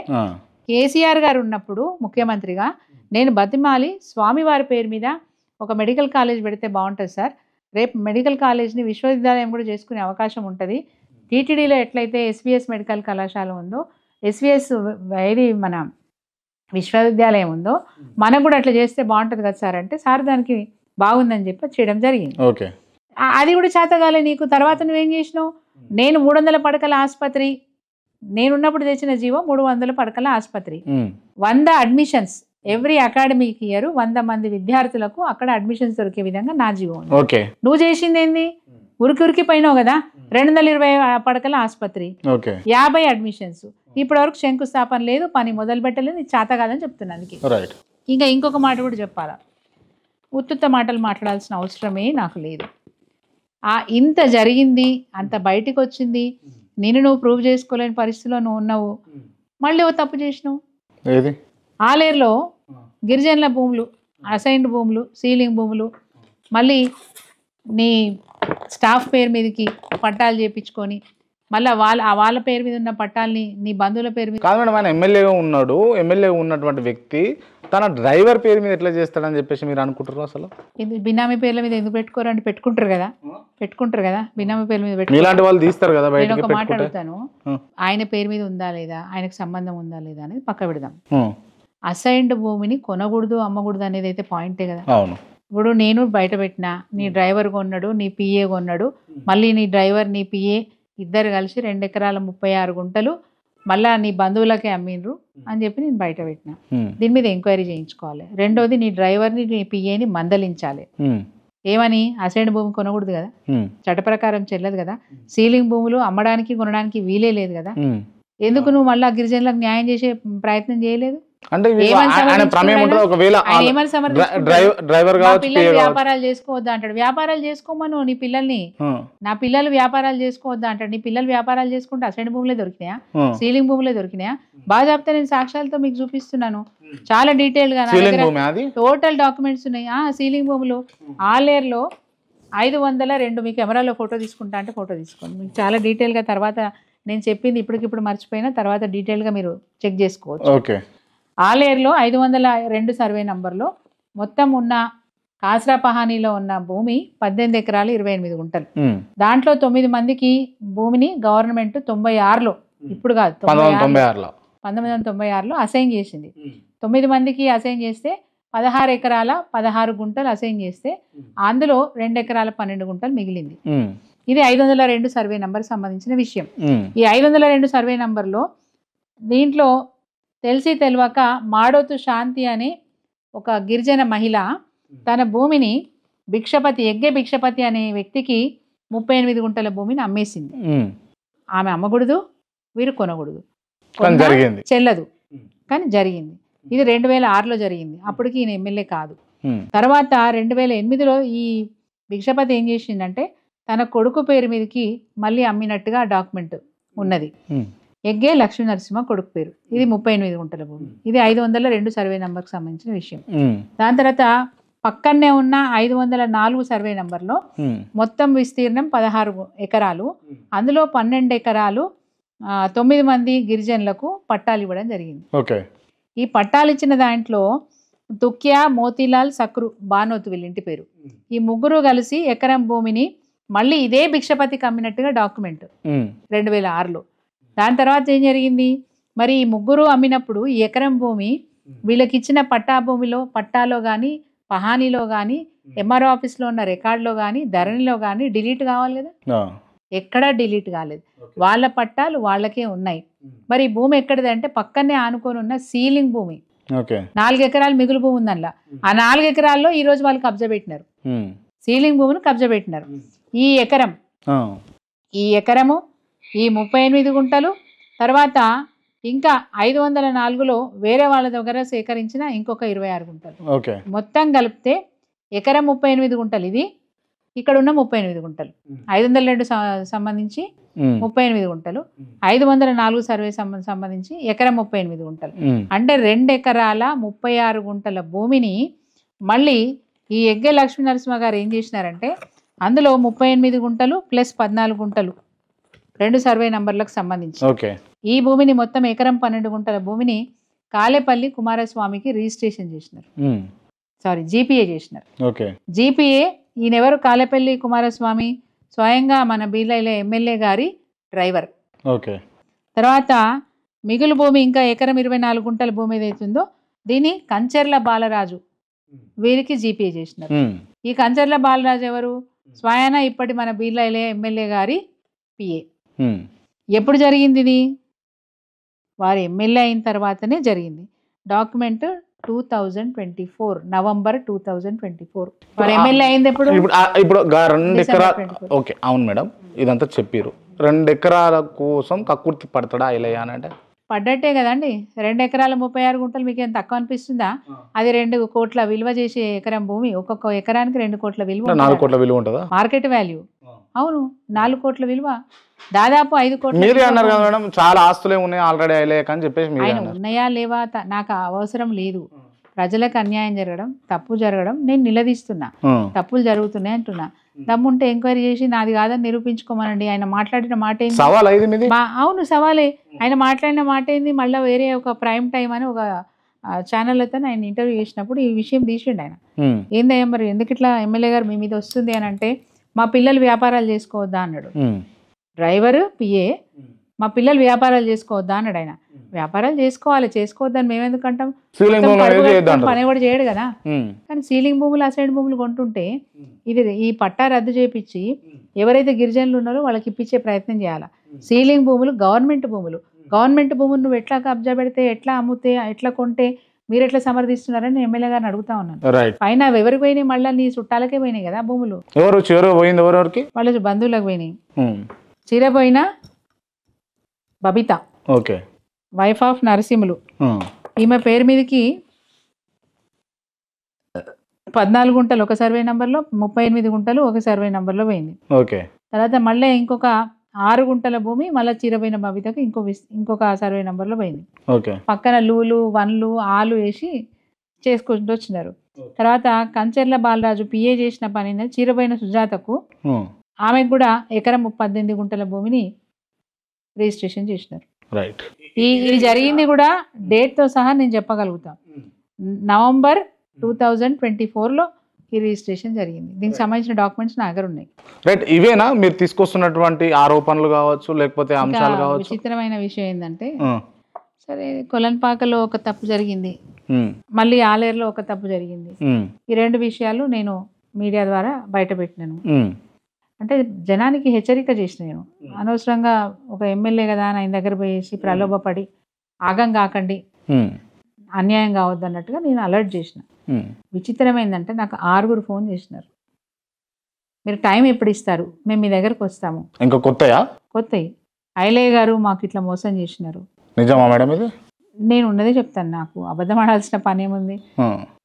కేసీఆర్ గారు ఉన్నప్పుడు ముఖ్యమంత్రిగా నేను బతిమాలి స్వామివారి పేరు మీద ఒక మెడికల్ కాలేజ్ పెడితే బాగుంటుంది సార్, రేపు మెడికల్ కాలేజ్ని విశ్వవిద్యాలయం కూడా చేసుకునే అవకాశం ఉంటుంది. టీటీడీలో ఎట్లయితే ఎస్విఎస్ మెడికల్ కళాశాల ఉందో, ఎస్విఎస్ ఏది మన విశ్వవిద్యాలయం ఉందో, మనకు కూడా అట్లా చేస్తే బాగుంటుంది కదా సార్ అంటే, సార్ దానికి బాగుందని చెప్పి చేయడం జరిగింది. ఓకే, అది కూడా చేతగాలే నీకు. తర్వాత నువ్వేం చేసినావు, నేను 300 పడకల ఆసుపత్రి, నేనున్నప్పుడు తెచ్చిన జీవో 300 పడకల ఆసుపత్రి, 100 అడ్మిషన్స్ ఎవ్రీ అకాడమిక్ ఇయర్ 100 మంది విద్యార్థులకు అక్కడ అడ్మిషన్స్ దొరికే విధంగా నా జీవో ఉంది. నువ్వు చేసింది ఏంది, ఉరికి పోయినావు కదా, 220 పడకల ఆసుపత్రి, 50 అడ్మిషన్స్, ఇప్పటి వరకు శంకుస్థాపన లేదు, పని మొదలు పెట్టలేదు, ఇది చేత కాదని చెప్తున్నాను. ఇంకా ఇంకొక మాట కూడా చెప్పాలా, ఉత్తుత్త మాటలు మాట్లాడాల్సిన అవసరమే నాకు లేదు. ఇంత జరిగింది, అంత బయటికి వచ్చింది, నువ్వు ప్రూవ్ చేసుకోలేని పరిస్థితిలో నువ్వు ఉన్నావు, మళ్ళీ ఓ తప్పు చేసినావు. ఆలేరులో గిరిజనుల భూములు, అసైన్డ్ భూములు, సీలింగ్ భూములు, మళ్ళీ నీ స్టాఫ్ పేరు మీదకి పట్టాలు చేయించుకొని మళ్ళీ వాళ్ళ పేరు మీద ఉన్న పట్టాలని నీ బంధువుల పేరు మీద కాదు మేడం. ఆయన ఎమ్మెల్యేగా ఉన్నాడు, ఎమ్మెల్యేగా ఉన్నటువంటి వ్యక్తి తన డ్రైవర్ పేరు మీద ఎట్లా చేస్తాడని చెప్పేసి మీరు అనుకుంటారు? అసలు బినామీ పేర్ల మీద ఎందుకు పెట్టుకోరు అంటే పెట్టుకుంటారు కదా, బినామీ పేర్ల మీద పెట్టుకుంటారు. ఇలాంటి వాళ్ళు తీస్తారు కదా. నేను ఒక మాట అడుగుతాను, ఆయన పేరు మీద ఉందా లేదా, ఆయనకు సంబంధం ఉందా లేదా అనేది పక్క పెడదాం. అసైన్డ్ భూమిని కొనకూడదు, అమ్మకూడదు అనేది అయితే పాయింటే కదా. అవును, ఇప్పుడు నేను బయట పెట్టినా, నీ డ్రైవర్ కొన్నాడు, నీ పిఏ కొన్నాడు, మళ్ళీ నీ డ్రైవర్ నీ పిఏ ఇద్దరు కలిసి 2 ఎకరాల 36 గుంటలు మళ్ళీ నీ బంధువులకే అమ్మిండ్రు అని చెప్పి నేను బయట పెట్టినా. దీని మీద ఎంక్వైరీ చేయించుకోవాలి. రెండోది, నీ డ్రైవర్ని నీ పిఏని మందలించాలి. ఏమని, అసైన్డ్ భూమి కొనకూడదు కదా, చట్ట ప్రకారం చెల్లదు కదా, సీలింగ్ భూములు అమ్మడానికి కొనడానికి వీలే లేదు కదా, ఎందుకు నువ్వు మళ్ళీ గిరిజనులకు న్యాయం చేసే ప్రయత్నం చేయలేదు? అంటే వ్యాపారాలు చేసుకోవద్దా అంటాడు, వ్యాపారాలు చేసుకోమను నీ పిల్లల్ని, నా పిల్లలు వ్యాపారాలు చేసుకోవద్దా అంటాడు. నీ పిల్లలు వ్యాపారాలు చేసుకుంటే అసైన్ భూములే దొరికినాయా, సీలింగ్ భూములే దొరికినాయా? బాగా చెప్తే నేను సాక్ష్యాలతో మీకు చూపిస్తున్నాను, చాలా డీటెయిల్ గా టోటల్ డాక్యుమెంట్స్ ఉన్నాయి. సీలింగ్ భూములు ఆలేరులో 502, మీ కెమెరాలో ఫోటో తీసుకుంటా అంటే ఫోటో తీసుకోండి, మీకు చాలా డీటెయిల్ గా తర్వాత నేను చెప్పింది ఇప్పటికిప్పుడు మర్చిపోయినా తర్వాత డీటెయిల్ గా మీరు చెక్ చేసుకోవచ్చు. ఆలేరులో 502 సర్వే నంబర్లో మొత్తం ఉన్న కాసరా పహానీలో ఉన్న భూమి 18 ఎకరాలు 28 గుంటలు. దాంట్లో 9 మందికి భూమిని గవర్నమెంట్ 96లో, ఇప్పుడు కాదు 1996లో అసైన్ చేసింది. 9 మందికి అసైన్ చేస్తే 16 ఎకరాల 16 గుంటలు అసైన్ చేస్తే అందులో 2 ఎకరాల 12 గుంటలు మిగిలింది. ఇది 502 సర్వే నంబర్ సంబంధించిన విషయం. ఈ 502 సర్వే నంబర్లో దీంట్లో తెలిసి తెలియక మాడోతు శాంతి అనే ఒక గిరిజన మహిళ తన భూమిని ఎగ్గే భిక్షపతి అనే వ్యక్తికి 38 గుంటల భూమిని అమ్మేసింది. ఆమె అమ్మకూడదు, వీరు కొనకూడదు, చెల్లదు, కానీ జరిగింది. ఇది 2006లో జరిగింది. అప్పటికి ఈయన ఎమ్మెల్యే కాదు. తర్వాత 2008లో ఈ భిక్షపతి ఏం చేసిందంటే తన కొడుకు పేరు మీదకి మళ్ళీ అమ్మినట్టుగా డాక్యుమెంట్ ఉన్నది. ఎగ్గే లక్ష్మీ నరసింహ కొడుకు పేరు, ఇది 38 గుంటల భూమి. ఇది 502 సర్వే నంబర్కి సంబంధించిన విషయం. దాని తర్వాత పక్కనే ఉన్న 504 సర్వే నంబర్లో మొత్తం విస్తీర్ణం 16 ఎకరాలు, అందులో 12 ఎకరాలు 9 మంది గిరిజనులకు పట్టాలు ఇవ్వడం జరిగింది. ఈ పట్టాలు ఇచ్చిన దాంట్లో తుక్యా, మోతీలాల్, సక్రు, బానోతు వీళ్ళ ఇంటి పేరు, ఈ ముగ్గురు కలిసి ఎకరం భూమిని మళ్ళీ ఇదే భిక్షపతికి అమ్మినట్టుగా డాక్యుమెంట్ 2006లో. దాని తర్వాత ఏం జరిగింది, మరి ఈ ముగ్గురు అమ్మినప్పుడు ఈ ఎకరం భూమి వీళ్ళకి ఇచ్చిన పట్టా భూమిలో పట్టాలో కానీ పహానీలో కానీ ఎంఆర్ఓ ఆఫీస్లో ఉన్న రికార్డులో కానీ ధరణిలో కానీ డిలీట్ కావాలి కదా, ఎక్కడా డిలీట్ కాలేదు. వాళ్ళ పట్టాలు వాళ్ళకే ఉన్నాయి. మరి ఈ భూమి ఎక్కడిది అంటే పక్కనే ఆనుకొని ఉన్న సీలింగ్ భూమి, ఓకే 4 ఎకరాలు మిగులు భూమి ఉంది అందులో. ఆ 4 ఎకరాల్లో ఈ రోజు వాళ్ళు కబ్జా పెట్టినారు, సీలింగ్ భూమిని కబ్జా పెట్టినారు. ఈ ఎకరము ఈ 38 గుంటలు తర్వాత ఇంకా 504లో వేరే వాళ్ళ దగ్గర సేకరించిన ఇంకొక 26 గుంటలు, మొత్తం కలిపితే ఎకరం 38 గుంటలు. ఇది ఇక్కడ ఉన్న 38 గుంటలు, 502 సంబంధించి 38 గుంటలు, 504 సర్వే సంబంధించి ఎకరం 38 గుంటలు. అంటే 2 ఎకరాల 36 గుంటల భూమిని మళ్ళీ ఈ ఎగ్గె లక్ష్మీ నరసింహ గారు ఏం చేసినారంటే అందులో 38 గుంటలు ప్లస్ 14 గుంటలు 2 సర్వే నంబర్లకు సంబంధించి ఈ భూమిని మొత్తం ఎకరం 12 గుంటల భూమిని కాలేపల్లి కుమారస్వామికి రిజిస్ట్రేషన్ చేసినారు, సారీ జీపీఏ చేసినారు. జీపీఏ ఈయనెవరు? కాలేపల్లి కుమారస్వామి స్వయంగా మన బీలైలే ఎమ్మెల్యే గారి డ్రైవర్. తర్వాత మిగులు భూమి ఇంకా ఎకరం 24 గుంటల భూమి ఏదైతుందో దీన్ని కంచెర్ల బాలరాజు వీరికి జీపీఏ చేసినారు. ఈ కంచెర్ల బాలరాజు ఎవరు? స్వయాన ఇప్పటి మన బీలైలే ఎమ్మెల్యే గారి పిఏ. ఎప్పుడు జరిగింది ఇది? వారు ఎమ్మెల్యే అయిన తర్వాతనే జరిగింది. Document 2024 November 2024. వారు ఎమ్మెల్యే అయింది ఎప్పుడు? ఇప్పుడు 2 ఎకరాలు. ఓకే, అవును మేడం, ఇదంతా చెప్పారు. 2 ఎకరాల కోసం కక్కుర్తి పడతాడా ఇలా అంటే? పడ్డట్టే కదండి. 2 ఎకరాల 36 గుంటలు మీకు ఏం తక్కువ అనిపిస్తుందా? అది 2 కోట్ల విలువ చేసే ఎకరం భూమి. ఒక్కొక్క ఎకరానికి 2 కోట్ల విలువ, 4 కోట్ల విలువ ఉంటుందా? Market value. అవును, 4 కోట్ల విలువ, దాదాపు 5 కోట్ల. మీరే అన్నారు కదా మేడం, చాలా ఆస్తులే ఉన్నాయి ఆల్రెడీ అయిలేక అని చెప్పేసి. ఆయన ఉన్నాయా లేవా నాకు అవసరం లేదు. ప్రజలకు అన్యాయం జరగడం, తప్పు జరగడం నేను నిలదీస్తున్నా. తప్పులు జరుగుతున్నాయి అంటున్నా. దమ్ముంటే ఎంక్వైరీ చేసి నాది కాదని నిరూపించుకోమనండి. ఆయన మాట్లాడిన మాట ఏంది? అవును, సవాలే. ఆయన మాట్లాడిన మాట ఏంది? మళ్ళీ వేరే ఒక ప్రైమ్ టైం అని ఒక ఛానల్ అయితే ఆయన ఇంటర్వ్యూ చేసినప్పుడు ఈ విషయం తీసిండు ఆయన. ఏందయ్యా మరి ఎందుకు ఇట్లా ఎమ్మెల్యే గారు మీ మీద వస్తుంది అని అంటే, మా పిల్లలు వ్యాపారాలు చేసుకోవద్దా అన్నాడు డ్రైవర్ పిఏ. మా పిల్లలు వ్యాపారాలు చేసుకోవద్దా అన్నాడు ఆయన. వ్యాపారాలు చేసుకోవద్దని మేము ఎందుకు అంటాం? పని కూడా చేయడు కదా. కానీ సీలింగ్ భూములు అసైడ్ భూములు కొంటుంటే ఇది ఈ పట్టా రద్దు చేపించి ఎవరైతే గిరిజనులు ఉన్నారో వాళ్ళకి ఇప్పించే ప్రయత్నం చేయాలి. సీలింగ్ భూములు గవర్నమెంట్ భూములు. గవర్నమెంట్ భూములు నువ్వు ఎట్లా కబ్జా పెడితే, ఎట్లా అమ్ముతే, ఎట్లా కొంటే మీరు ఎట్లా సమర్థిస్తున్నారని ఎమ్మెల్యే గారిని అడుగుతా ఉన్నాను. పైన ఎవరికి పోయినాయి? మళ్ళీ నీ చుట్టాలకే పోయినాయి కదా భూములు. వాళ్ళ బంధువులకు పోయినాయి. చీరపోయిన బబిత, వైఫ్ ఆఫ్ నరసింహులు, ఈమె పేరు మీదకి 14 గుంటలు ఒక సర్వే నంబర్లో, 38 గుంటలు ఒక సర్వే నంబర్లో పోయింది. తర్వాత మళ్ళీ ఇంకొక 6 గుంటల భూమి మళ్ళీ చీరపోయిన బబితకు ఇంకొక సర్వే నంబర్లో పోయింది. పక్కన లూలు, వన్లు, ఆలు వేసి చేసుకుంటూ వచ్చినారు. తర్వాత కంచెర్ల బాలరాజు పిఏ చేసిన పని చీరపోయిన సుజాతకు, ఆమెకు కూడా ఎకరం 18 గుంటల భూమిని రిజిస్ట్రేషన్ చేసినారు. ఇది జరిగింది కూడా డేట్తో సహా నేను చెప్పగలుగుతా. నవంబర్ 2024లో ఈ రిజిస్ట్రేషన్ జరిగింది. దీనికి సంబంధించిన డాక్యుమెంట్స్ నా దగ్గర ఉన్నాయి. ఇవేనా మీరు తీసుకొస్తున్నటువంటి ఆరోపణలు కావచ్చు, లేకపోతే అంశాలు కావచ్చు? విచిత్రమైన విషయం ఏంటంటే, సరే కొలన్పాకలో ఒక తప్పు జరిగింది, మళ్ళీ ఆలేరులో ఒక తప్పు జరిగింది. ఈ 2 విషయాలు నేను మీడియా ద్వారా బయట పెట్టినాను. అంటే జనానికి హెచ్చరిక చేసిన నేను. అనవసరంగా ఒక ఎమ్మెల్యే కదా అని ఆయన దగ్గర పోయేసి ప్రలోభపడి ఆగం కాకండి, అన్యాయం కావద్దు అన్నట్టుగా నేను అలర్ట్ చేసిన. విచిత్రమైందంటే నాకు 6 ఫోన్ చేసినారు. మీరు టైం ఎప్పుడు ఇస్తారు, మేము మీ దగ్గరకు వస్తాము. ఇంకా కొత్తవి ఐలయ్య గారు మాకు ఇట్లా మోసం చేసినారు. నిజమా మేడం ఇది? నేను ఉన్నదే చెప్తాను, నాకు అబద్ధం ఆడాల్సిన పని ఏముంది.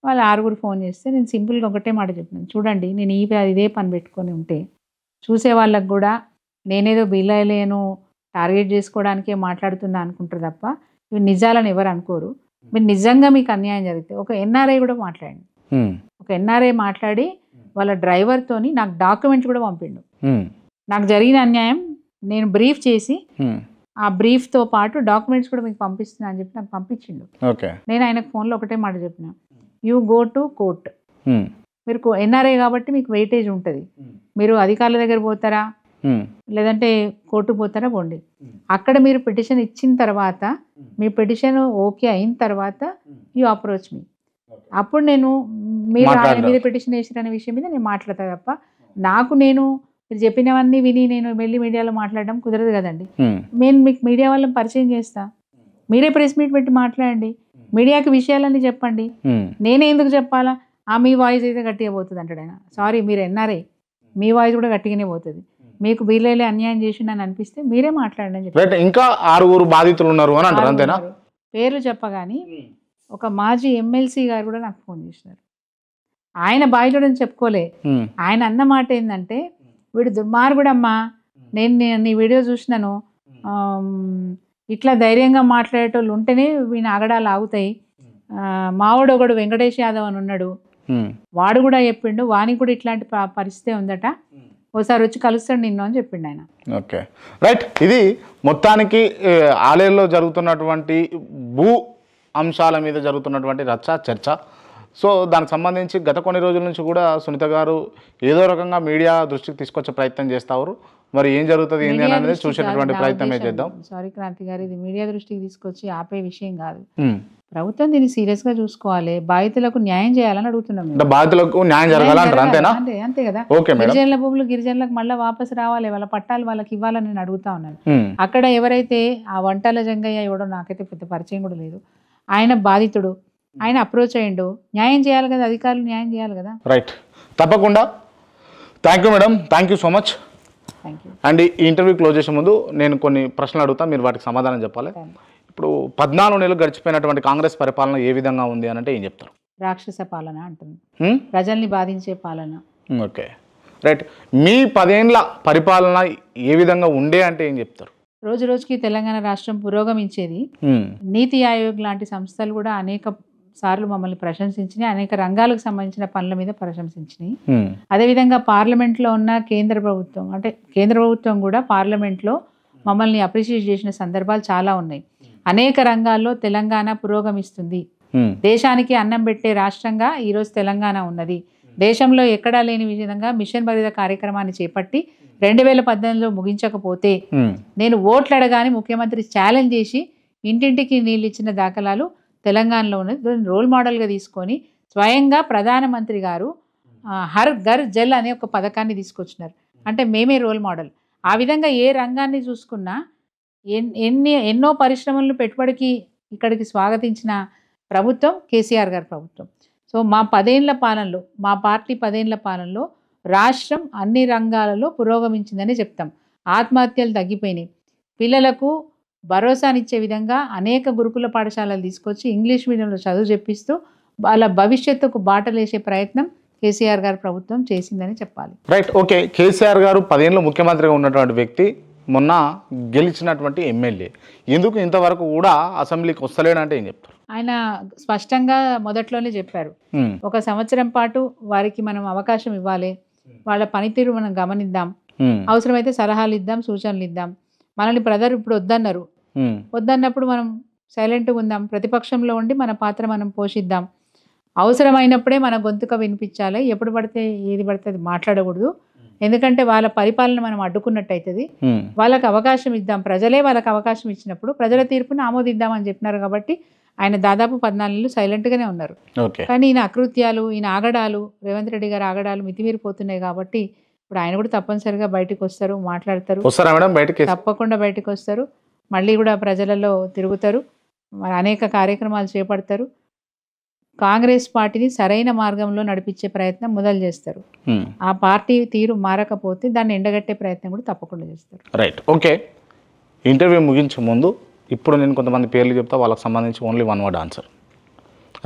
వాళ్ళు 6 ఫోన్ చేస్తే నేను సింపుల్గా ఒకటే మాట చెప్పినాను, చూడండి నేను ఇదే పని పెట్టుకొని ఉంటే చూసే వాళ్ళకు కూడా నేనేదో బిల్లాయలేను టార్గెట్ చేసుకోవడానికే మాట్లాడుతున్నా అనుకుంటారు తప్ప ఇవి నిజాలని ఎవరు అనుకోరు. మీరు నిజంగా మీకు అన్యాయం జరిగితే ఒక ఎన్ఆర్ఐ కూడా మాట్లాడండి. ఒక ఎన్ఆర్ఐ మాట్లాడి వాళ్ళ డ్రైవర్తోని నాకు డాక్యుమెంట్స్ కూడా పంపిండు. నాకు జరిగిన అన్యాయం నేను బ్రీఫ్ చేసి ఆ బ్రీఫ్తో పాటు డాక్యుమెంట్స్ కూడా మీకు పంపిస్తున్నా అని చెప్పి నాకు పంపించిండు. నేను ఆయనకు ఫోన్లో ఒకటే మాట చెప్పిన, యూ గో టు కోర్ట్. మీరు ఎన్ఆర్ఐ కాబట్టి మీకు వెయిటేజ్ ఉంటుంది. మీరు అధికారుల దగ్గర పోతారా లేదంటే కోర్టు పోతారా పోండి. అక్కడ మీరు పిటిషన్ ఇచ్చిన తర్వాత మీ పిటిషన్ ఓకే అయిన తర్వాత యూ అప్రోచ్ మీ. అప్పుడు నేను మీరు ఆయన మీద పిటిషన్ వేసిరనే విషయం మీద నేను మాట్లాడతా తప్ప నేను మీరు చెప్పినవన్నీ విని నేను వెళ్ళి మీడియాలో మాట్లాడడం కుదరదు కదండి. నేను మీకు మీడియా వాళ్ళని పరిచయం చేస్తా, మీరే ప్రెస్ మీట్ పెట్టి మాట్లాడండి. మీడియాకి విషయాలన్నీ చెప్పండి. నేనే ఎందుకు చెప్పాలా? మీ వాయిస్ అయితే గట్టిగా పోతుంది అంటాడు ఆయన. సారీ, మీరు ఎన్ఆర్ఐ, మీ వాయిస్ కూడా గట్టిగానే పోతుంది. మీకు వీళ్ళే అన్యాయం చేసిండని అనిపిస్తే మీరే మాట్లాడండి అని చెప్పి. ఇంకా 6 బాధితులు ఉన్నారు అని అంటారు, అంతేనా? పేర్లు చెప్పగాని ఒక మాజీ ఎమ్మెల్సీ గారు కూడా నాకు ఫోన్ చేసినారు. ఆయన బాధితుడని చెప్పుకోలే. ఆయన అన్న మాట ఏంటంటే, వీడు దుర్మార్గుడమ్మా, నేను నీ వీడియో చూసినాను, ఇట్లా ధైర్యంగా మాట్లాడేటోళ్ళు ఉంటేనే వీని ఆగడాలు ఆగుతాయి. మావాడు ఒకడు వెంకటేష్ యాదవ్ అని ఉన్నాడు, వాడు కూడా చెప్పిండు, వానికి కూడా ఇట్లాంటి పరిస్థితి ఉందట, ఒకసారి వచ్చి కలుస్తాడు నిన్ను అని చెప్పిండు ఆయన. Okay, right. ఇది మొత్తానికి ఆలయంలో జరుగుతున్నటువంటి భూ అంశాల మీద జరుగుతున్నటువంటి రచ్చ చర్చ. సో దానికి సంబంధించి గత కొన్ని రోజుల నుంచి కూడా సునీత గారు ఏదో రకంగా మీడియా దృష్టికి తీసుకొచ్చే ప్రయత్నం చేస్తారు. మరి ఏం జరుగుతుంది ఏంటి అనేది చూసేటటువంటి ప్రయత్నమే చేద్దాం. సారీ క్రాంతి గారు, ఇది మీడియా దృష్టికి తీసుకొచ్చి ఆపే విషయం కాదు. ప్రభుత్వం దీన్ని సీరియస్ గా చూసుకోవాలి. బాధితులకు న్యాయం చేయాలని అడుగుతున్నాం. బాధితులకు న్యాయం జరగాలంటారు, అంతేనా? అంతే కదా. Okay madam. గిరిజనుల భూములు గిరిజనులకు మళ్ళీ వాపసు రావాలి, వాళ్ళ పట్టాలు వాళ్ళకి ఇవ్వాలని నేను అడుగుతా ఉన్నాను. అక్కడ ఎవరైతే ఆ వంటల జంగయ్య ఇవ్వడం నాకైతే పెద్ద పరిచయం కూడా లేదు, ఆయన బాధితుడు, ఆయన అప్రోచ్ అయ్యిండు, న్యాయం చేయాలి కదా, అధికారులు న్యాయం చేయాలి కదా. రైట్, తప్పకుండా. Thank you madam, thank you so much. And ఈ ఇంటర్వ్యూ క్లోజ్ చేసే ముందు నేను కొన్ని ప్రశ్నలు అడుగుతాను, మీరు వాటికి సమాధానం చెప్పాలి. ఇప్పుడు 14 నెలలు గడిచిపోయినటువంటి కాంగ్రెస్ పరిపాలన ఏ విధంగా ఉంది అని అంటే ఏం చెప్తారు? రాక్షస పాలన అంటుంది, ప్రజల్ని బాధించే పాలన. Okay, right. మీ 10 ఏళ్ల పరిపాలన ఏ విధంగా ఉండే అంటే ఏం చెప్తారు? రోజు రోజుకి తెలంగాణ రాష్ట్రం పురోగమించేది. నీతి ఆయోగ్ లాంటి సంస్థలు కూడా అనేక సార్లు మమ్మల్ని ప్రశంసించినాయి, అనేక రంగాలకు సంబంధించిన పనుల మీద ప్రశంసించినాయి. అదేవిధంగా పార్లమెంట్లో ఉన్న కేంద్ర ప్రభుత్వం, అంటే కేంద్ర ప్రభుత్వం కూడా పార్లమెంట్లో మమ్మల్ని అప్రిషియేట్ చేసిన సందర్భాలు చాలా ఉన్నాయి. అనేక రంగాల్లో తెలంగాణ పురోగమిస్తుంది. దేశానికి అన్నం పెట్టే రాష్ట్రంగా ఈరోజు తెలంగాణ ఉన్నది. దేశంలో ఎక్కడా లేని విధంగా మిషన్ భగీరథ కార్యక్రమాన్ని చేపట్టి 2018లో ముగించకపోతే నేను ఓట్లు అడగాని ముఖ్యమంత్రి ఛాలెంజ్ చేసి ఇంటింటికి నీళ్ళు ఇచ్చిన దాఖలాలు తెలంగాణలో ఉన్నది. రోల్ మోడల్గా తీసుకొని స్వయంగా ప్రధానమంత్రి గారు హర్ ఘర్ జల్ అనే ఒక పథకాన్ని తీసుకొచ్చినారు. అంటే మేమే రోల్ మోడల్. ఆ విధంగా ఏ రంగాన్ని చూసుకున్నా ఎన్నో పరిశ్రమలను పెట్టుబడికి ఇక్కడికి స్వాగతించిన ప్రభుత్వం కేసీఆర్ గారి ప్రభుత్వం. సో మా 10 ఏళ్ల పాలనలో, మా పార్టీ 10 ఏళ్ల పాలనలో రాష్ట్రం అన్ని రంగాలలో పురోగమించిందని చెప్తాం. ఆత్మహత్యలు తగ్గిపోయినాయి. పిల్లలకు భరోసానిచ్చే విధంగా అనేక గురుకుల పాఠశాలలు తీసుకొచ్చి ఇంగ్లీష్ మీడియంలో చదువు చెప్పిస్తూ వాళ్ళ భవిష్యత్తుకు బాటలేసే ప్రయత్నం కేసీఆర్ గారి ప్రభుత్వం చేసిందని చెప్పాలి. Right, okay. కేసీఆర్ గారు 10 ఏళ్ళు ముఖ్యమంత్రిగా ఉన్నటువంటి వ్యక్తి, మొన్న గెలిచినటువంటి ఎమ్మెల్యే, ఎందుకు ఇంతవరకు కూడా అసెంబ్లీకి వస్తలేడంటే ఏం చెప్తారు? ఆయన స్పష్టంగా మొదట్లోనే చెప్పారు, 1 సంవత్సరం పాటు వారికి మనం అవకాశం ఇవ్వాలి, వాళ్ళ పనితీరు మనం గమనిద్దాం, అవసరమైతే సలహాలు ఇద్దాం, సూచనలు ఇద్దాం. మనల్ని ప్రజలు ఇప్పుడు వద్దన్నప్పుడు మనం సైలెంట్గా ఉందాం, ప్రతిపక్షంలో ఉండి మన పాత్ర మనం పోషిద్దాం, అవసరమైనప్పుడే మన గొంతుక వినిపించాలి, ఎప్పుడు పడితే ఏది పడితే అది మాట్లాడకూడదు. ఎందుకంటే వాళ్ళ పరిపాలన మనం అడ్డుకున్నట్టు అవుతుంది. వాళ్ళకి అవకాశం ఇద్దాం, ప్రజలే వాళ్ళకి అవకాశం ఇచ్చినప్పుడు ప్రజల తీర్పుని ఆమోదిద్దామని చెప్పినారు. కాబట్టి ఆయన దాదాపు 14 నెలలు సైలెంట్గానే ఉన్నారు. కానీ ఈయన అకృత్యాలు, ఈయన ఆగడాలు, రేవంత్ రెడ్డి గారు ఆగడాలు మితిమీరిపోతున్నాయి. కాబట్టి ఇప్పుడు ఆయన కూడా తప్పనిసరిగా బయటకు వస్తారు, మాట్లాడతారు. తప్పకుండా బయటకు వస్తారు, మళ్ళీ కూడా ప్రజలలో తిరుగుతారు, అనేక కార్యక్రమాలు చేపడతారు. కాంగ్రెస్ పార్టీని సరైన మార్గంలో నడిపించే ప్రయత్నం మొదలు చేస్తారు. ఆ పార్టీ తీరు మారకపోతే దాన్ని ఎండగట్టే ప్రయత్నం కూడా తప్పకుండా చేస్తారు. Right, okay. ఇంటర్వ్యూ ముగించే ముందు ఇప్పుడు నేను కొంతమంది పేర్లు చెప్తా, వాళ్ళకి సంబంధించి ఓన్లీ 1 వర్డ్ ఆన్సర్.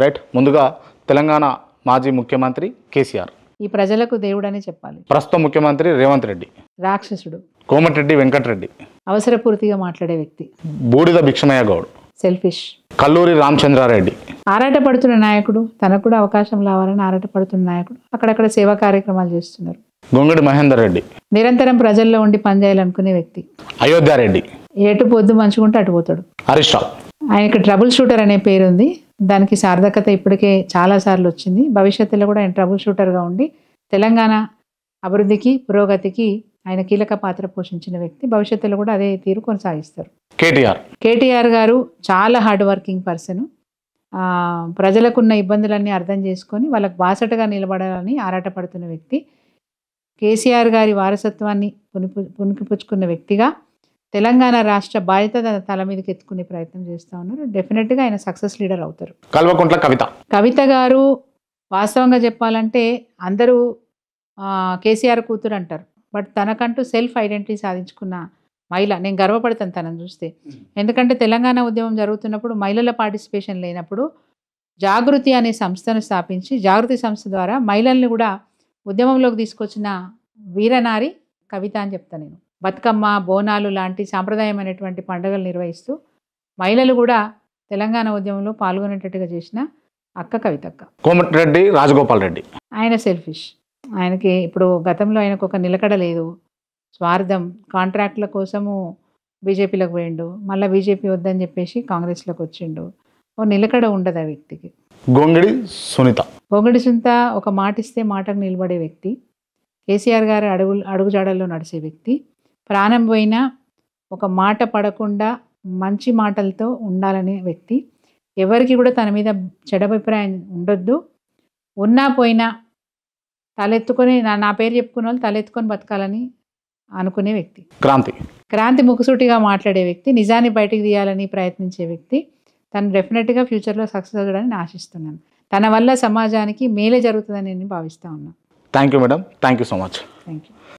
రైట్, ముందుగా తెలంగాణ మాజీ ముఖ్యమంత్రి కేసీఆర్, ఈ ప్రజలకు దేవుడని చెప్పాలి. ప్రస్తుత ముఖ్యమంత్రి రేవంత్ రెడ్డి, రాక్షసుడు. కోమటిరెడ్డి వెంకటరెడ్డి, అవసరపూర్తిగా మాట్లాడే వ్యక్తి. బూడిద భిక్షమయ్య గౌడ్, సెల్ఫిష్. కల్లూరి రామచంద్రారెడ్డి, ఆరాటపడుతున్న నాయకుడు, తనకు కూడా అవకాశం రావాలని ఆరాటపడుతున్న నాయకుడు, అక్కడక్కడ సేవా కార్యక్రమాలు చేస్తున్నారు. గొంగడి మహేందర్ రెడ్డి, నిరంతరం ప్రజల్లో ఉండి పనిచేయాలనుకునే వ్యక్తి. అయోధ్యారెడ్డి, ఎటు పొద్దు మంచుకుంటే అటు పోతాడు. హరీష్ రావు, ఆయనకి ట్రబుల్ షూటర్ అనే పేరు ఉంది, దానికి సార్థకత ఇప్పటికే చాలాసార్లు వచ్చింది. భవిష్యత్తులో కూడా ఆయన ట్రబుల్ షూటర్గా ఉండి తెలంగాణ అభివృద్ధికి, పురోగతికి ఆయన కీలక పాత్ర పోషించిన వ్యక్తి. భవిష్యత్తులో కూడా అదే తీరు కొనసాగిస్తారు. కేటీఆర్ గారు చాలా హార్డ్ వర్కింగ్ పర్సన్. ప్రజలకున్న ఇబ్బందులన్నీ అర్థం చేసుకొని వాళ్ళకు బాసటగా నిలబడాలని ఆరాటపడుతున్న వ్యక్తి. కేసీఆర్ గారి వారసత్వాన్ని పుణికిపుచ్చుకున్న వ్యక్తిగా తెలంగాణ రాష్ట్ర బాధ్యత తల మీదకి ఎత్తుకునే ప్రయత్నం చేస్తూ ఉన్నారు. డెఫినెట్గా ఆయన సక్సెస్ లీడర్ అవుతారు. కల్వకుంట్ల కవిత. కవిత గారు వాస్తవంగా చెప్పాలంటే అందరూ కేసీఆర్ కూతురు అంటారు, బట్ తనకంటూ సెల్ఫ్ ఐడెంటిటీ సాధించుకున్న మహిళ. నేను గర్వపడతాను తనని చూస్తే. ఎందుకంటే తెలంగాణ ఉద్యమం జరుగుతున్నప్పుడు మహిళల పార్టిసిపేషన్ లేనప్పుడు జాగృతి అనే సంస్థను స్థాపించి జాగృతి సంస్థ ద్వారా మహిళల్ని కూడా ఉద్యమంలోకి తీసుకొచ్చిన వీరనారి కవిత అని చెప్తాను నేను. బతుకమ్మ, బోనాలు లాంటి సాంప్రదాయమైనటువంటి పండుగలు నిర్వహిస్తూ మహిళలు కూడా తెలంగాణ ఉద్యమంలో పాల్గొనేటట్టుగా చేసిన అక్క కవితక్క. కోమటిరెడ్డి రాజగోపాల్ రెడ్డి. ఆయన సెల్ఫిష్. ఆయనకి ఇప్పుడు గతంలో ఆయనకు ఒక నిలకడ లేదు, స్వార్థం. కాంట్రాక్ట్ల కోసము బీజేపీలోకి పోయిండు, మళ్ళీ బీజేపీ వద్దని చెప్పేసి కాంగ్రెస్లోకి వచ్చిండు. ఓ నిలకడ ఉండదు ఆ వ్యక్తికి. గొంగిడి సునీత. గొంగిడి సునీత ఒక మాట ఇస్తే మాటకు నిలబడే వ్యక్తి, కేసీఆర్ గారి అడుగుజాడల్లో నడిచే వ్యక్తి. ప్రాణం పోయినా ఒక మాట పడకుండా మంచి మాటలతో ఉండాలనే వ్యక్తి. ఎవరికి కూడా తన మీద చెడు అభిప్రాయం ఉండొద్దు, ఉన్నా పోయినా తలెత్తుకొని నా పేరు చెప్పుకున్న వాళ్ళు తలెత్తుకొని బతకాలని అనుకునే వ్యక్తి. క్రాంతి ముక్కుసూటిగా మాట్లాడే వ్యక్తి, నిజాన్ని బయటికి తీయాలని ప్రయత్నించే వ్యక్తి. తను డెఫినెట్గా ఫ్యూచర్లో సక్సెస్ అవ్వడాన్ని నేను ఆశిస్తున్నాను. తన వల్ల సమాజానికి మేలే జరుగుతుందని నేను భావిస్తూ ఉన్నాను. Thank you madam. Thank you so much. Thank you.